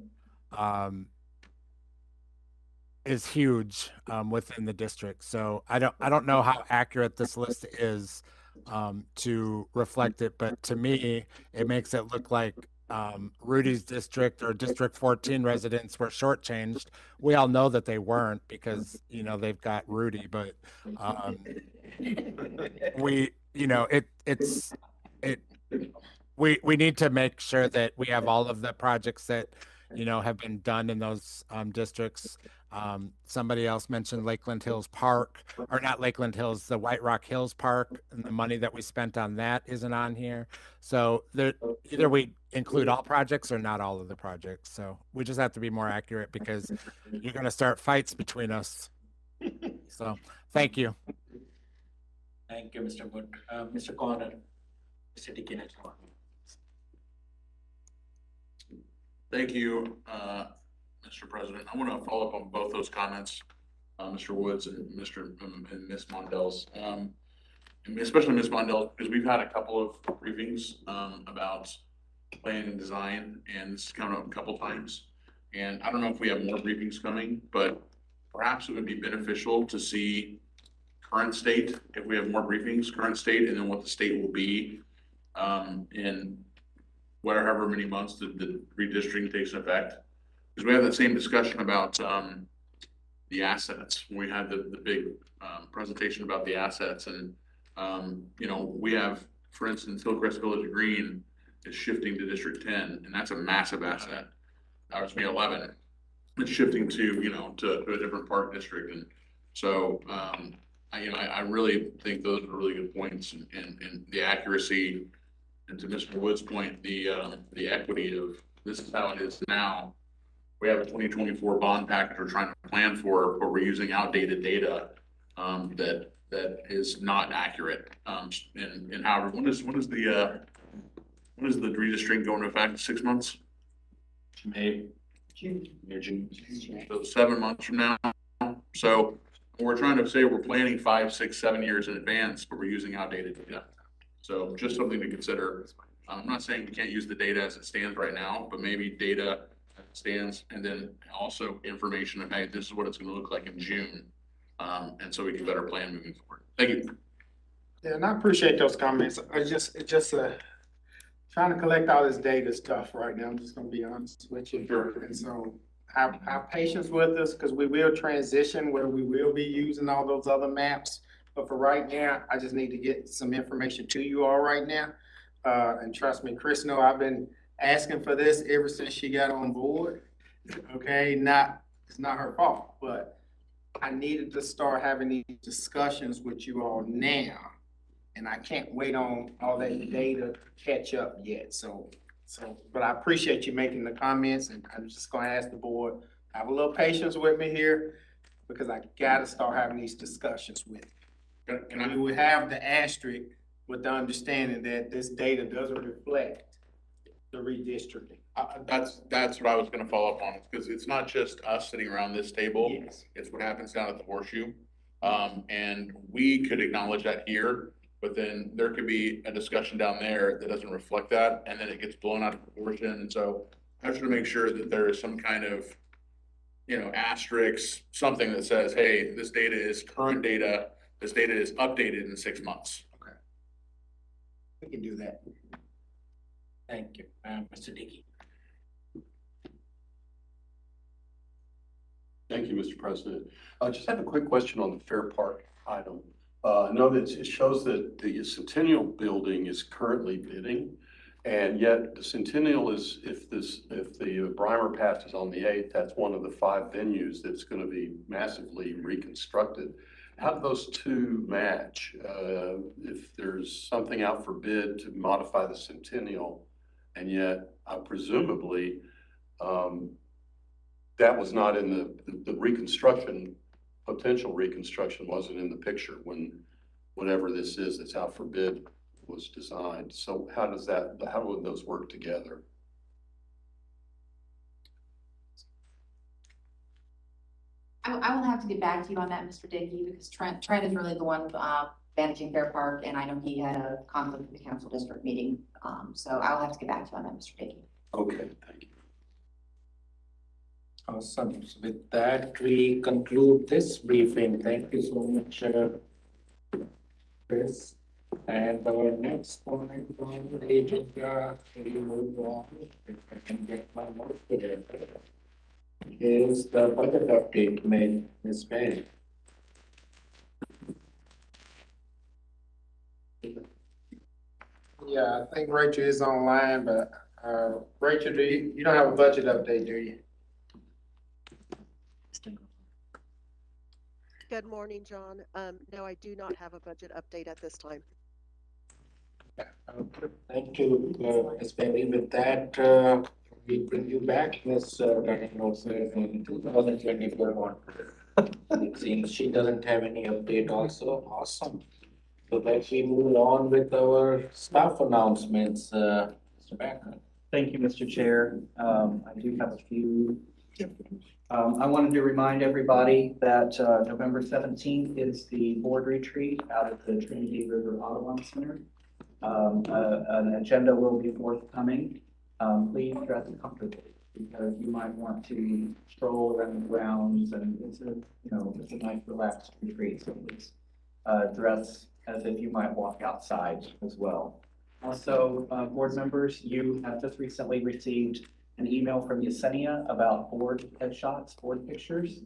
is huge within the district. So I don't know how accurate this list is to reflect it, but to me, it makes it look like Rudy's district or District 14 residents were shortchanged. We all know that they weren't because, you know, they've got Rudy, but we need to make sure that we have all of the projects that, you know, have been done in those districts. Somebody else mentioned Lakeland Hills Park, or not Lakeland Hills, the White Rock Hills Park, and the money that we spent on that isn't on here. So either we include all projects or not all of the projects. So we just have to be more accurate because you're going to start fights between us. So thank you. Thank you, Mr. Wood. Mr. Connor, Mr. Dickey next one. Thank you, Mr. President. I want to follow up on both those comments, Mr. Woods and and Ms. Mondell's, especially Ms. Mondell, because we've had a couple of briefings about plan and design, and this has come up a couple times. And I don't know if we have more briefings coming, but perhaps it would be beneficial to see current state, if we have more briefings, current state, and then what the state will be in whatever many months the redistricting takes effect. Because we have that same discussion about the assets. We had the big presentation about the assets, and you know, we have, for instance, Hillcrest Village Green is shifting to District 10, and that's a massive asset. That was 11. It's shifting to, you know, to a different park district, and so I really think those are really good points, and the accuracy. And to Mr. Wood's point, the equity of this is how it is now. We have a 2024 bond package we're trying to plan for, but we're using outdated data that is not accurate. And however, when is the redistricting going to effect? 6 months? May. June. So 7 months from now. So we're trying to say we're planning 5, 6, 7 years in advance, but we're using outdated data. So just something to consider. I'm not saying we can't use the data as it stands right now, but maybe data as it stands, and then also information of, hey, this is what it's going to look like in June. And so we can better plan moving forward. Thank you. Yeah, and I appreciate those comments. It's just trying to collect all this data stuff right now. I'm just gonna be honest with you. Sure. And so have patience with us, because we will transition where we will be using all those other maps. But for right now, I just need to get some information to you all right now. And trust me, Chris, know I've been asking for this ever since she got on board. Okay, it's not her fault, but I needed to start having these discussions with you all now. And I can't wait on all that data to catch up yet. But I appreciate you making the comments, and I'm just gonna ask the board, have a little patience with me here, because I gotta start having these discussions with you. And we would have the asterisk with the understanding that this data doesn't reflect the redistricting. That's what I was going to follow up on, because it's not just us sitting around this table. Yes. It's what happens down at the Horseshoe. And we could acknowledge that here, but then there could be a discussion down there that doesn't reflect that, and then it gets blown out of proportion. And so I just want to make sure that there is some kind of, you know, asterisk, something that says, hey, this data is current data. This data is updated in 6 months. Okay. We can do that. Thank you. Mr. Dickey. Thank you, Mr. President. I just have a quick question on the Fair Park item. I know that it shows that the Centennial Building is currently bidding, and yet the Centennial is, if the Breimer Pass is on the 8th, that's one of the 5 venues that's going to be massively reconstructed. How do those two match? If there's something out for bid to modify the Centennial, and yet presumably that was not in the reconstruction, potential reconstruction wasn't in the picture when whatever this is that's out for bid was designed. So how would those work together? I will have to get back to you on that, Mr. Dickey, because Trent is really the one managing Fair Park, and I know he had a conflict with the council district meeting. So I'll have to get back to you on that, Mr. Dickey. Okay, thank you. Awesome. So with that, we conclude this briefing. Thank you so much, Chris. And our next point on the agenda, we move on, if I can get my notes together, is the budget update made, Ms. Mary. Yeah, I think Rachel is online, but Rachel, you don't have a budget update, do you? Good morning, John. No, I do not have a budget update at this time. Thank you, Ms. Berry. With that, we bring you back, Ms. Reynolds, in 2024 one. It seems she doesn't have any update also. Awesome. So let's we move on with our staff announcements, Mr. Becker. Thank you, Mr. Chair. I do have a few. I wanted to remind everybody that November 17th is the board retreat out at the Trinity River Audubon Center. An agenda will be forthcoming. Please dress comfortably because you might want to stroll around the grounds, and it's a nice relaxed retreat. So please dress as if you might walk outside as well. Also, board members, you have just recently received an email from Yesenia about board headshots, board pictures.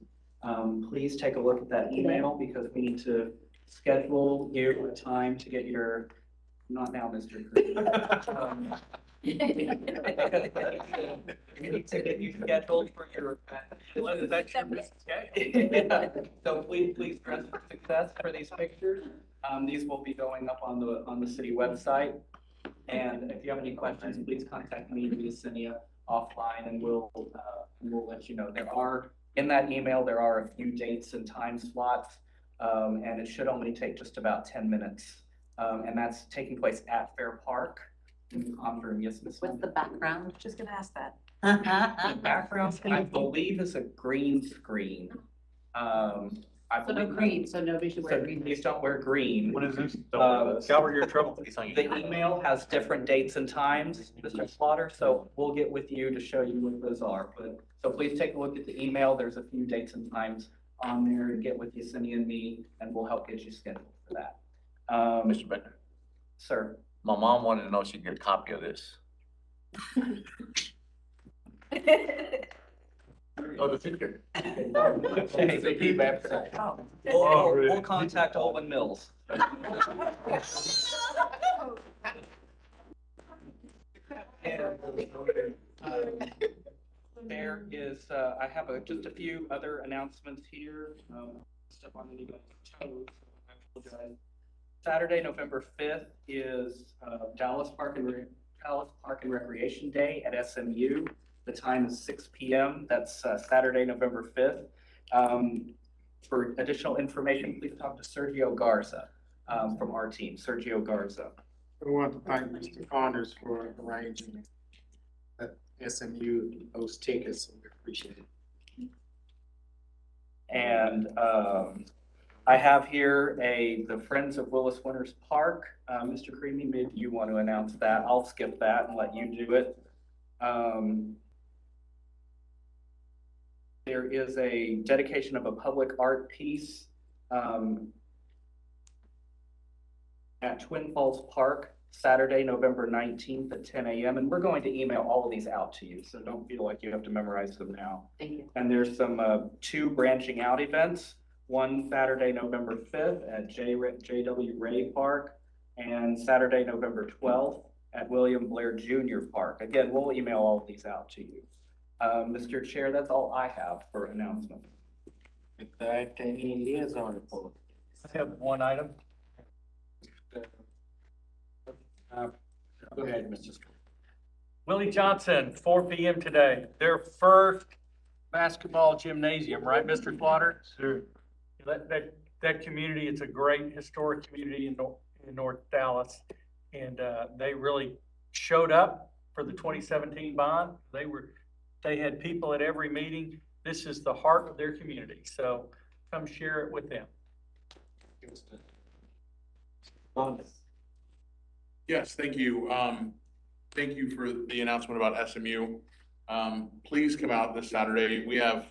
Please take a look at that email because we need to schedule you a time to get your, not now, Mr. Cruz. You need to get you scheduled for your So please dress for success for these pictures. These will be going up on the city website. And if you have any questions, please contact me via Yesenia offline, and we'll let you know. In that email, there are a few dates and time slots, and it should only take just about 10 minutes. And that's taking place at Fair Park in the conference. Yes, Ms. What's the background? Just gonna ask that. The background, I believe, is a green screen. So no green, so nobody should wear green. Please don't wear green. What is this? Calvert, you're in trouble. The email has different dates and times, Mr. Slaughter, so we'll get with you to show you what those are. So please take a look at the email. There's a few dates and times on there, and get with Yesenia and me, and we'll help get you scheduled for that. Mr. Becker, Sir. my mom wanted to know if she could get a copy of this. Oh, the picture. We'll contact Olin Mills. There is, I have just a few other announcements here. Step on anybody's toes. I apologize. Saturday, November 5th is Dallas Park and Recreation Day at SMU. The time is 6 p.m. That's Saturday, November 5th. For additional information, please talk to Sergio Garza from our team, Sergio Garza. We want to thank Mr. Connors for arranging that SMU those tickets. We appreciate it. And I have here the Friends of Willis Winters Park. Mr. Creamy, maybe you want to announce that. I'll skip that and let you do it. There is a dedication of a public art piece at Twin Falls Park Saturday, November 19th at 10 a.m. And we're going to email all of these out to you, so don't feel like you have to memorize them now. Thank you. And there's some two branching out events. One Saturday, November 5th at J.W. Ray Park, and Saturday, November 12th at William Blair Jr. Park. Again, we'll email all of these out to you. Mr. Chair, that's all I have for announcement. With that, any liaison report? I have one item. Go ahead, Mr. Stewart. Willie Johnson, 4 p.m. today, their first basketball gymnasium, right, Mr. Slaughter? Sure. That community, it's a great historic community in North Dallas. And they really showed up for the 2017 bond. They had people at every meeting. This is the heart of their community. So come share it with them. Yes, thank you. Thank you for the announcement about SMU. Please come out this Saturday. We have,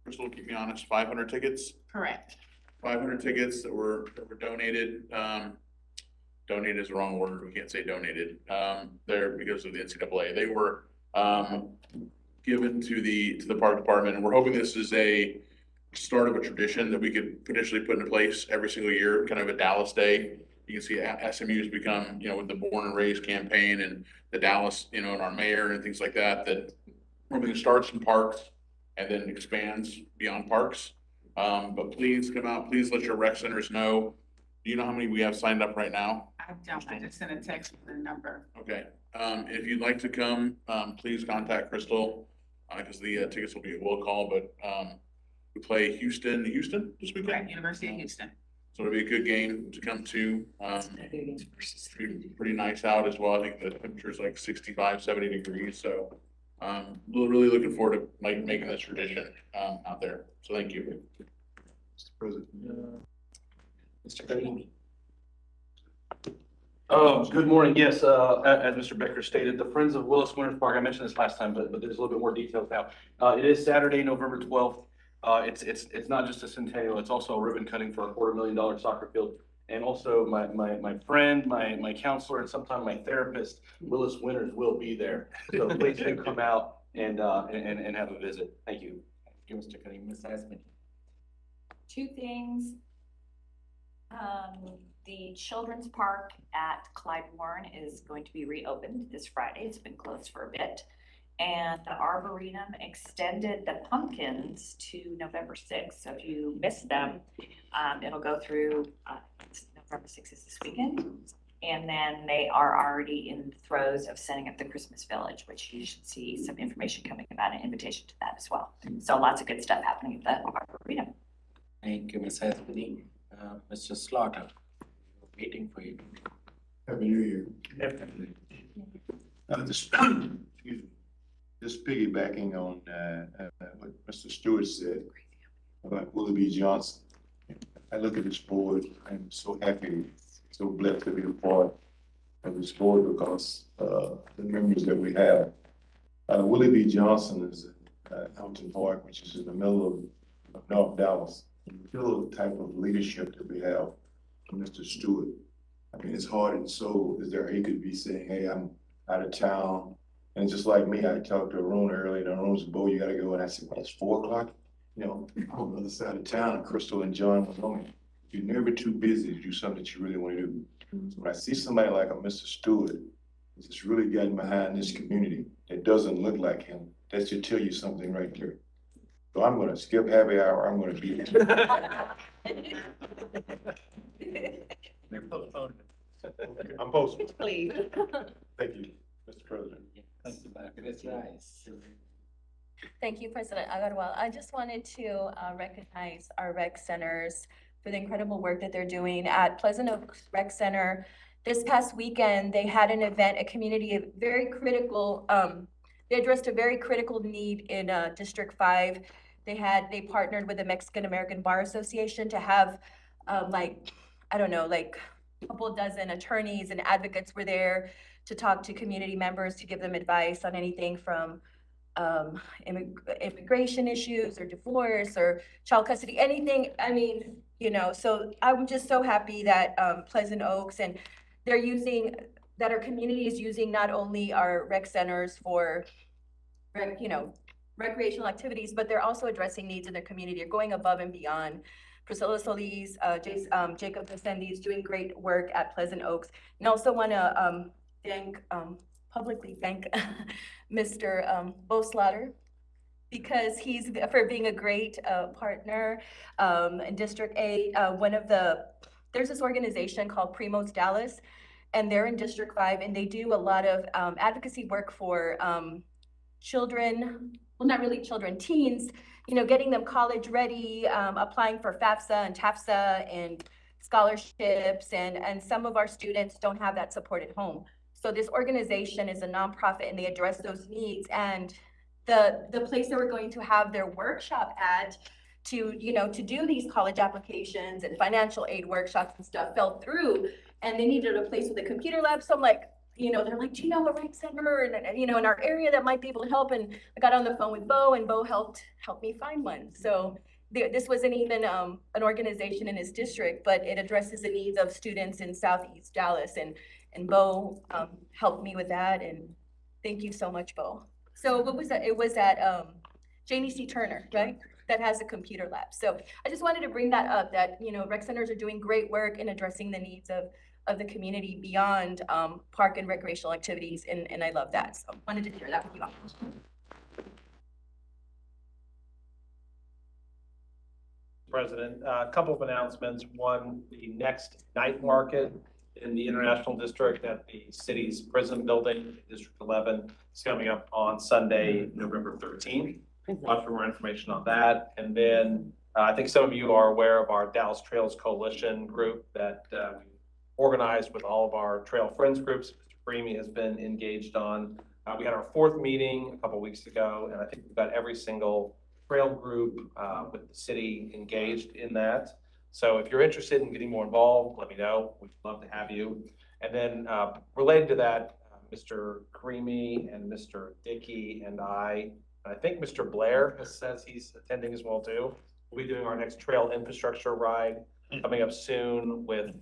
Crystal, keep me honest, 500 tickets. Correct. 500 tickets that were donated. Donated is the wrong word. We can't say donated. They're because of the NCAA. They were given to the park department, and we're hoping this is a start of a tradition that we could potentially put into place every single year, kind of a Dallas Day. You can see SMU's become, with the Born and Raised campaign and the Dallas, and our mayor and things like that, that we're going to start some parks and then expands beyond parks. But please come out. Please let your rec centers know. Do you know how many we have signed up right now? I don't. I just sent a text with the number. Okay. If you'd like to come, please contact Crystal, because the tickets will be a will call, but we play Houston this weekend? Correct, University of Houston. So it'll be a good game to come to. Pretty nice out as well. I think the temperature is like 65, 70 degrees. So we're really looking forward to making this tradition out there. So thank you. Mr. President. Mr. Karimi. Good morning. Yes, as Mr. Becker stated, the Friends of Willis Winters Park, I mentioned this last time, but there's a little bit more details now. It is Saturday, November 12th. It's not just a centennial, it's also a ribbon cutting for a $250,000 soccer field. And also my friend, my counselor, and sometimes my therapist, Willis Winters, will be there. So please do come out and have a visit. Thank you. Thank you, Mr. Karim. Ms. Asmani. Two things. The children's park at Clyde Warren is going to be reopened this Friday. It's been closed for a bit. And the Arboretum extended the pumpkins to November 6th. So if you missed them, it'll go through, November 6th is this weekend. And then they are already in the throes of setting up the Christmas Village, which you should see some information coming about, an invitation to that as well. So lots of good stuff happening at the Arboretum. Thank you, Ms. Asmani. Mr. Slaughter, waiting for you. Happy New Year. Just piggybacking on what Mr. Stewart said about Willie B. Johnson. I look at this board, I'm so happy, so blessed to be a part of this board because the members that we have. Willie B. Johnson is in Hampton Park, which is in the middle of North Dallas. You feel the type of leadership that we have from Mr. Stewart. I mean, his heart and soul is there. He could be saying, hey, I'm out of town. And just like me, I talked to Aruna earlier, and Aruna's, Bo, you gotta go. And I said, well, it's 4 o'clock, on the other side of town. And Crystal and John was on me. You're never too busy to do something that you really want to do. So when I see somebody like a Mr. Stewart, that's just really getting behind this community that doesn't look like him, that should tell you something right there. So I'm gonna skip happy hour. I'm gonna be I'm posting. Please. Thank you, Mr. President. That's nice. Thank you, President Agarwal. I just wanted to recognize our rec centers for the incredible work that they're doing at Pleasant Oaks Rec Center. This past weekend, they had an event, a community very critical, they addressed a very critical need in District 5. They partnered with the Mexican American Bar Association to have a couple dozen attorneys and advocates were there to talk to community members, to give them advice on anything from immigration issues or divorce or child custody, anything. I mean, so I'm just so happy that Pleasant Oaks and they're using, that our community is using not only our rec centers for recreational activities, but they're also addressing needs in their community. They're going above and beyond. Priscilla Solis, Jacob Descendi is doing great work at Pleasant Oaks. And also want to publicly thank Mr. Bo Slaughter, because for being a great partner in District 8. There's this organization called Primos Dallas, and they're in District 5, and they do a lot of advocacy work for children, well, not really children, teens, getting them college ready, applying for FAFSA and TAFSA and scholarships, and some of our students don't have that support at home. So this organization is a nonprofit, and they address those needs. And the place that we're going to have their workshop at to do these college applications and financial aid workshops and stuff fell through, and they needed a place with a computer lab. So I'm like, they're like, do you know a rec center in our area that might be able to help? And I got on the phone with Bo, and Bo helped me find one. So this wasn't even an organization in his district, but it addresses the needs of students in Southeast Dallas, and Bo helped me with that. And thank you so much, Bo. So what was that? It was at Janie C. Turner, right? That has a computer lab. So I just wanted to bring that up, that, rec centers are doing great work in addressing the needs of the community beyond park and recreational activities. And I love that. So I wanted to share that with you all. President, a couple of announcements. One, the next night market in the International District at the city's prison building, District 11, is coming up on Sunday, November 13th. Watch for more information on that. And then I think some of you are aware of our Dallas Trails Coalition group that we organized with all of our trail friends groups. Mr. Freemy has been engaged on. We had our 4th meeting a couple of weeks ago, and I think we've got every single trail group with the city engaged in that. So if you're interested in getting more involved, let me know. We'd love to have you. And then related to that, Mr. Creamy and Mr. Dickey and I think Mr. Blair says he's attending as well too. We'll be doing our next trail infrastructure ride coming up soon with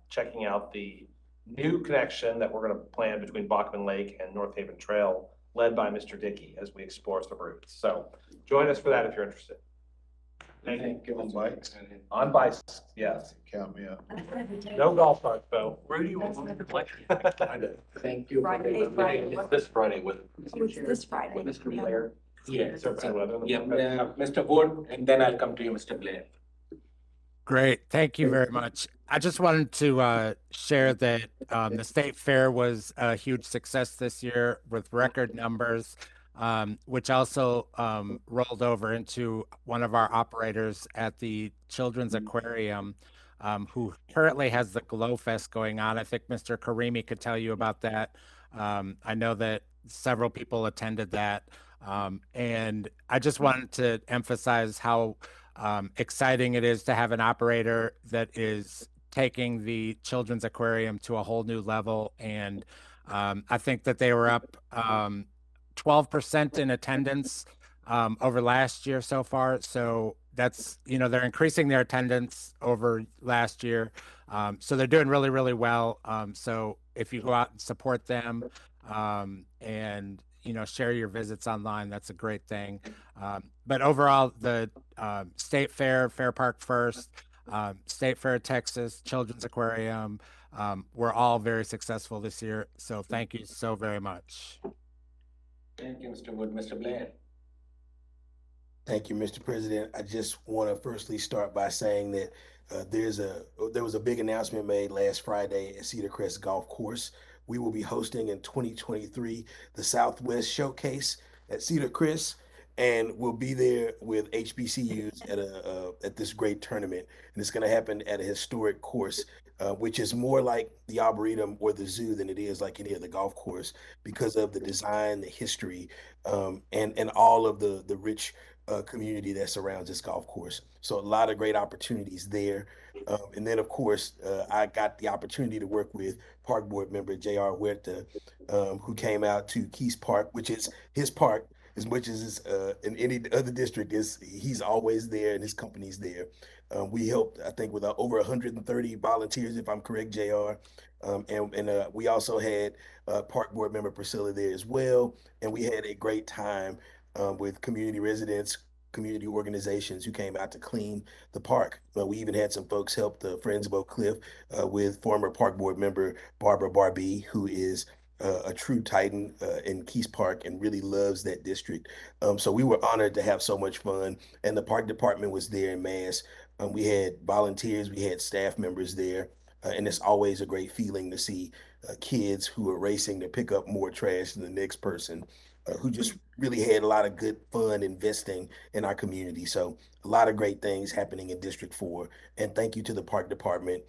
checking out the new connection that we're going to plan between Bachman Lake and North Haven Trail, led by Mr. Dickey as we explore some routes. So join us for that if you're interested. Thank you. On bikes? On bikes, yes. Count me up. No golf carts, though. Rudy, will move the lecture. Thank you. Friday. This Friday with. It's this Friday. With Mr. Blair. Yeah, So bad weather. yeah, Mr. Wood, and then I'll come to you, Mr. Blair. Great. Thank you very much. I just wanted to share that the state fair was a huge success this year with record numbers, which also rolled over into one of our operators at the Children's Aquarium, who currently has the Glow Fest going on. I think Mr. Karimi could tell you about that. I know that several people attended that. And I just wanted to emphasize how exciting it is to have an operator that is taking the Children's Aquarium to a whole new level. And I think that they were up 12% in attendance over last year so far. So that's, they're increasing their attendance over last year. So they're doing really, really well. So if you go out and support them and, share your visits online, that's a great thing. But overall, the State Fair, Fair Park First, State Fair Texas, Children's Aquarium, were all very successful this year. So thank you so very much. Thank you, Mr. Wood. Mr. Blair. Thank you, Mr. President. I just want to firstly start by saying that there was a big announcement made last Friday at Cedar Crest Golf Course. We will be hosting in 2023 the Southwest Showcase at Cedar Crest, and we'll be there with HBCUs at this great tournament. And it's going to happen at a historic course, which is more like the Arboretum or the zoo than it is like any other golf course because of the design, the history, and all of the rich community that surrounds this golf course. So a lot of great opportunities there. And then, of course, I got the opportunity to work with Park Board member J.R. Huerta, who came out to Keys Park, which is his park, as much as it's in any other district, he's always there and his company's there. We helped, I think, with over 130 volunteers, if I'm correct, JR. And we also had Park Board member Priscilla there as well. And we had a great time with community residents, community organizations who came out to clean the park. We even had some folks help the Friends of Oak Cliff with former Park Board member Barbara Barbie, who is a true titan in Keys Park and really loves that district. So we were honored to have so much fun, and the park department was there in mass. We had volunteers, we had staff members there, and it's always a great feeling to see kids who are racing to pick up more trash than the next person, who just really had a lot of good fun investing in our community. So a lot of great things happening in District 4. And thank you to the park department.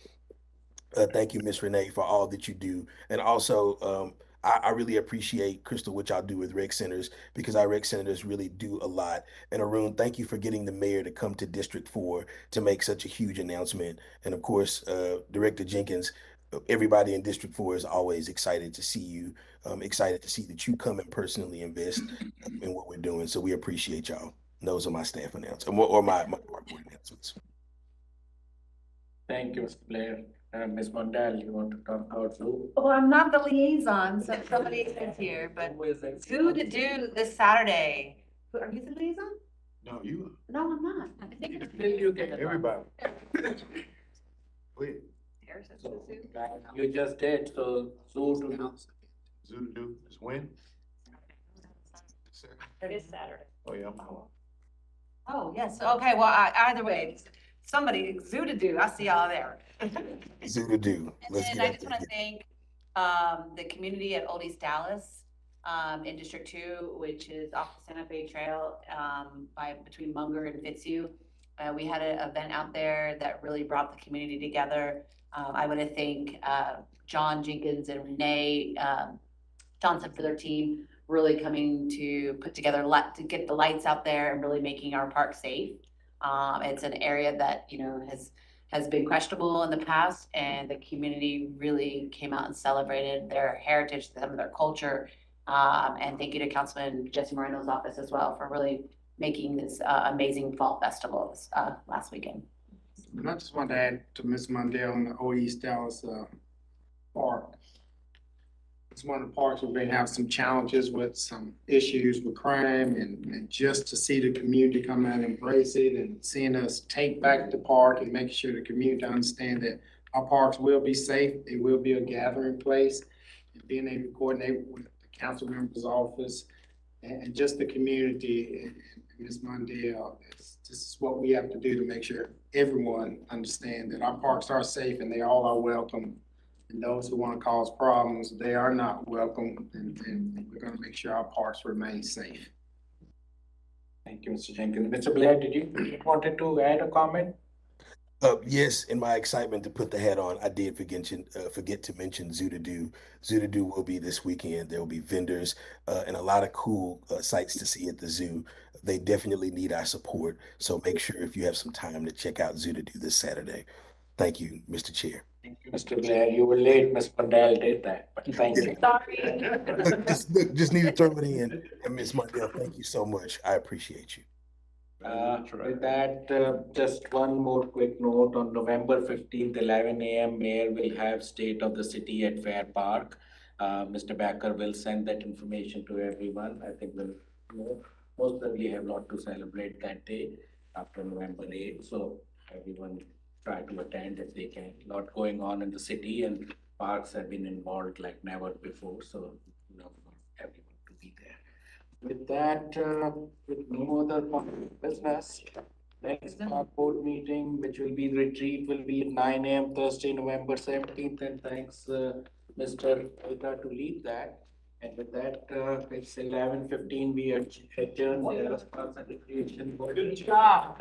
Thank you, Miss Renee, for all that you do. And also, I really appreciate, Crystal, what y'all do with rec centers, because our rec centers really do a lot. And Arun, thank you for getting the mayor to come to District 4 to make such a huge announcement. And of course, Director Jenkins, everybody in District 4 is always excited to see you, excited to see that you come and personally invest in what we're doing. So we appreciate y'all. And those are my staff announcements, or my park board announcements. Thank you, Mr. Blair. Ms. Mondale, you want to talk about Zoo? Well, I'm not the liaison, so somebody is here, but Zoo to do this Saturday. Are you the liaison? No, you. No, I'm not. I think it's You get it. Everybody. Wait, You just did, so Zoo to do. Zoo to do is when? It is Saturday. Oh, yeah, I'm out. Oh, yes. Okay, well, either way, somebody, Zoo to do. I see y'all there. Zoo to do. Let's And get I out just there. want to thank the community at Old East Dallas in District 2, which is off the Santa Fe Trail between Munger and Fitzhugh. We had an event out there that really brought the community together. I want to thank John Jenkins and Renee Johnson for their team, really coming to put together to get the lights out there and really making our park safe. It's an area that, you know, has been questionable in the past, and the community really came out and celebrated their heritage, some of their culture. And thank you to Councilman Jesse Moreno's office as well for really making this amazing fall festival this last weekend. And I just want to add to Ms. Mondale on the Old East Dallas park. It's one of the parks where we have some challenges with some issues with crime, and just to see the community come out and embrace it and seeing us take back the park and making sure the community understand that our parks will be safe, it will be a gathering place, and being able to coordinate with the council member's office and just the community and Ms. Mondale. This is what we have to do to make sure everyone understands that our parks are safe and they all are welcome. And those who want to cause problems, they are not welcome, and we're going to make sure our parks remain safe. Thank you, Mr. Jenkins. Mr. Blair, did you wanted to add a comment? Yes, in my excitement to put the hat on, I did forget to mention Zoo to Do. Zoo to Do will be this weekend. There will be vendors and a lot of cool sights to see at the zoo. They definitely need our support. So make sure if you have some time to check out Zoo to Do this Saturday. Thank you, Mr. Chair. Thank you, Mr. Blair. You were late. Ms. Mondale did that, but thank you. Sorry. Just need to throw it in. And Ms. Mondale, thank you so much. I appreciate you. With that, just one more quick note. On November 15th, 11 a.m., Mayor will have State of the City at Fair Park. Mr. Backer will send that information to everyone. I think we'll most certainly have a lot to celebrate that day after November 8th. So everyone try to attend if they can. A lot going on in the city, and parks have been involved like never before. So, you know, for everyone to be there. With that, with no other business, next park board meeting, which will be retreat, will be at 9 a.m. Thursday, November 17th. And thanks, Mr. Alka, to lead that. And with that, it's 11:15. We adjourn the Parks and Recreation Board. Good job.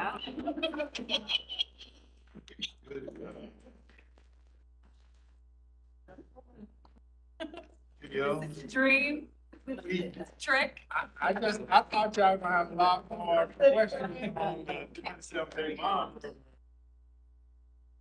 Dream. Trick. I thought y'all were gonna have a lot more questions on the 27th month.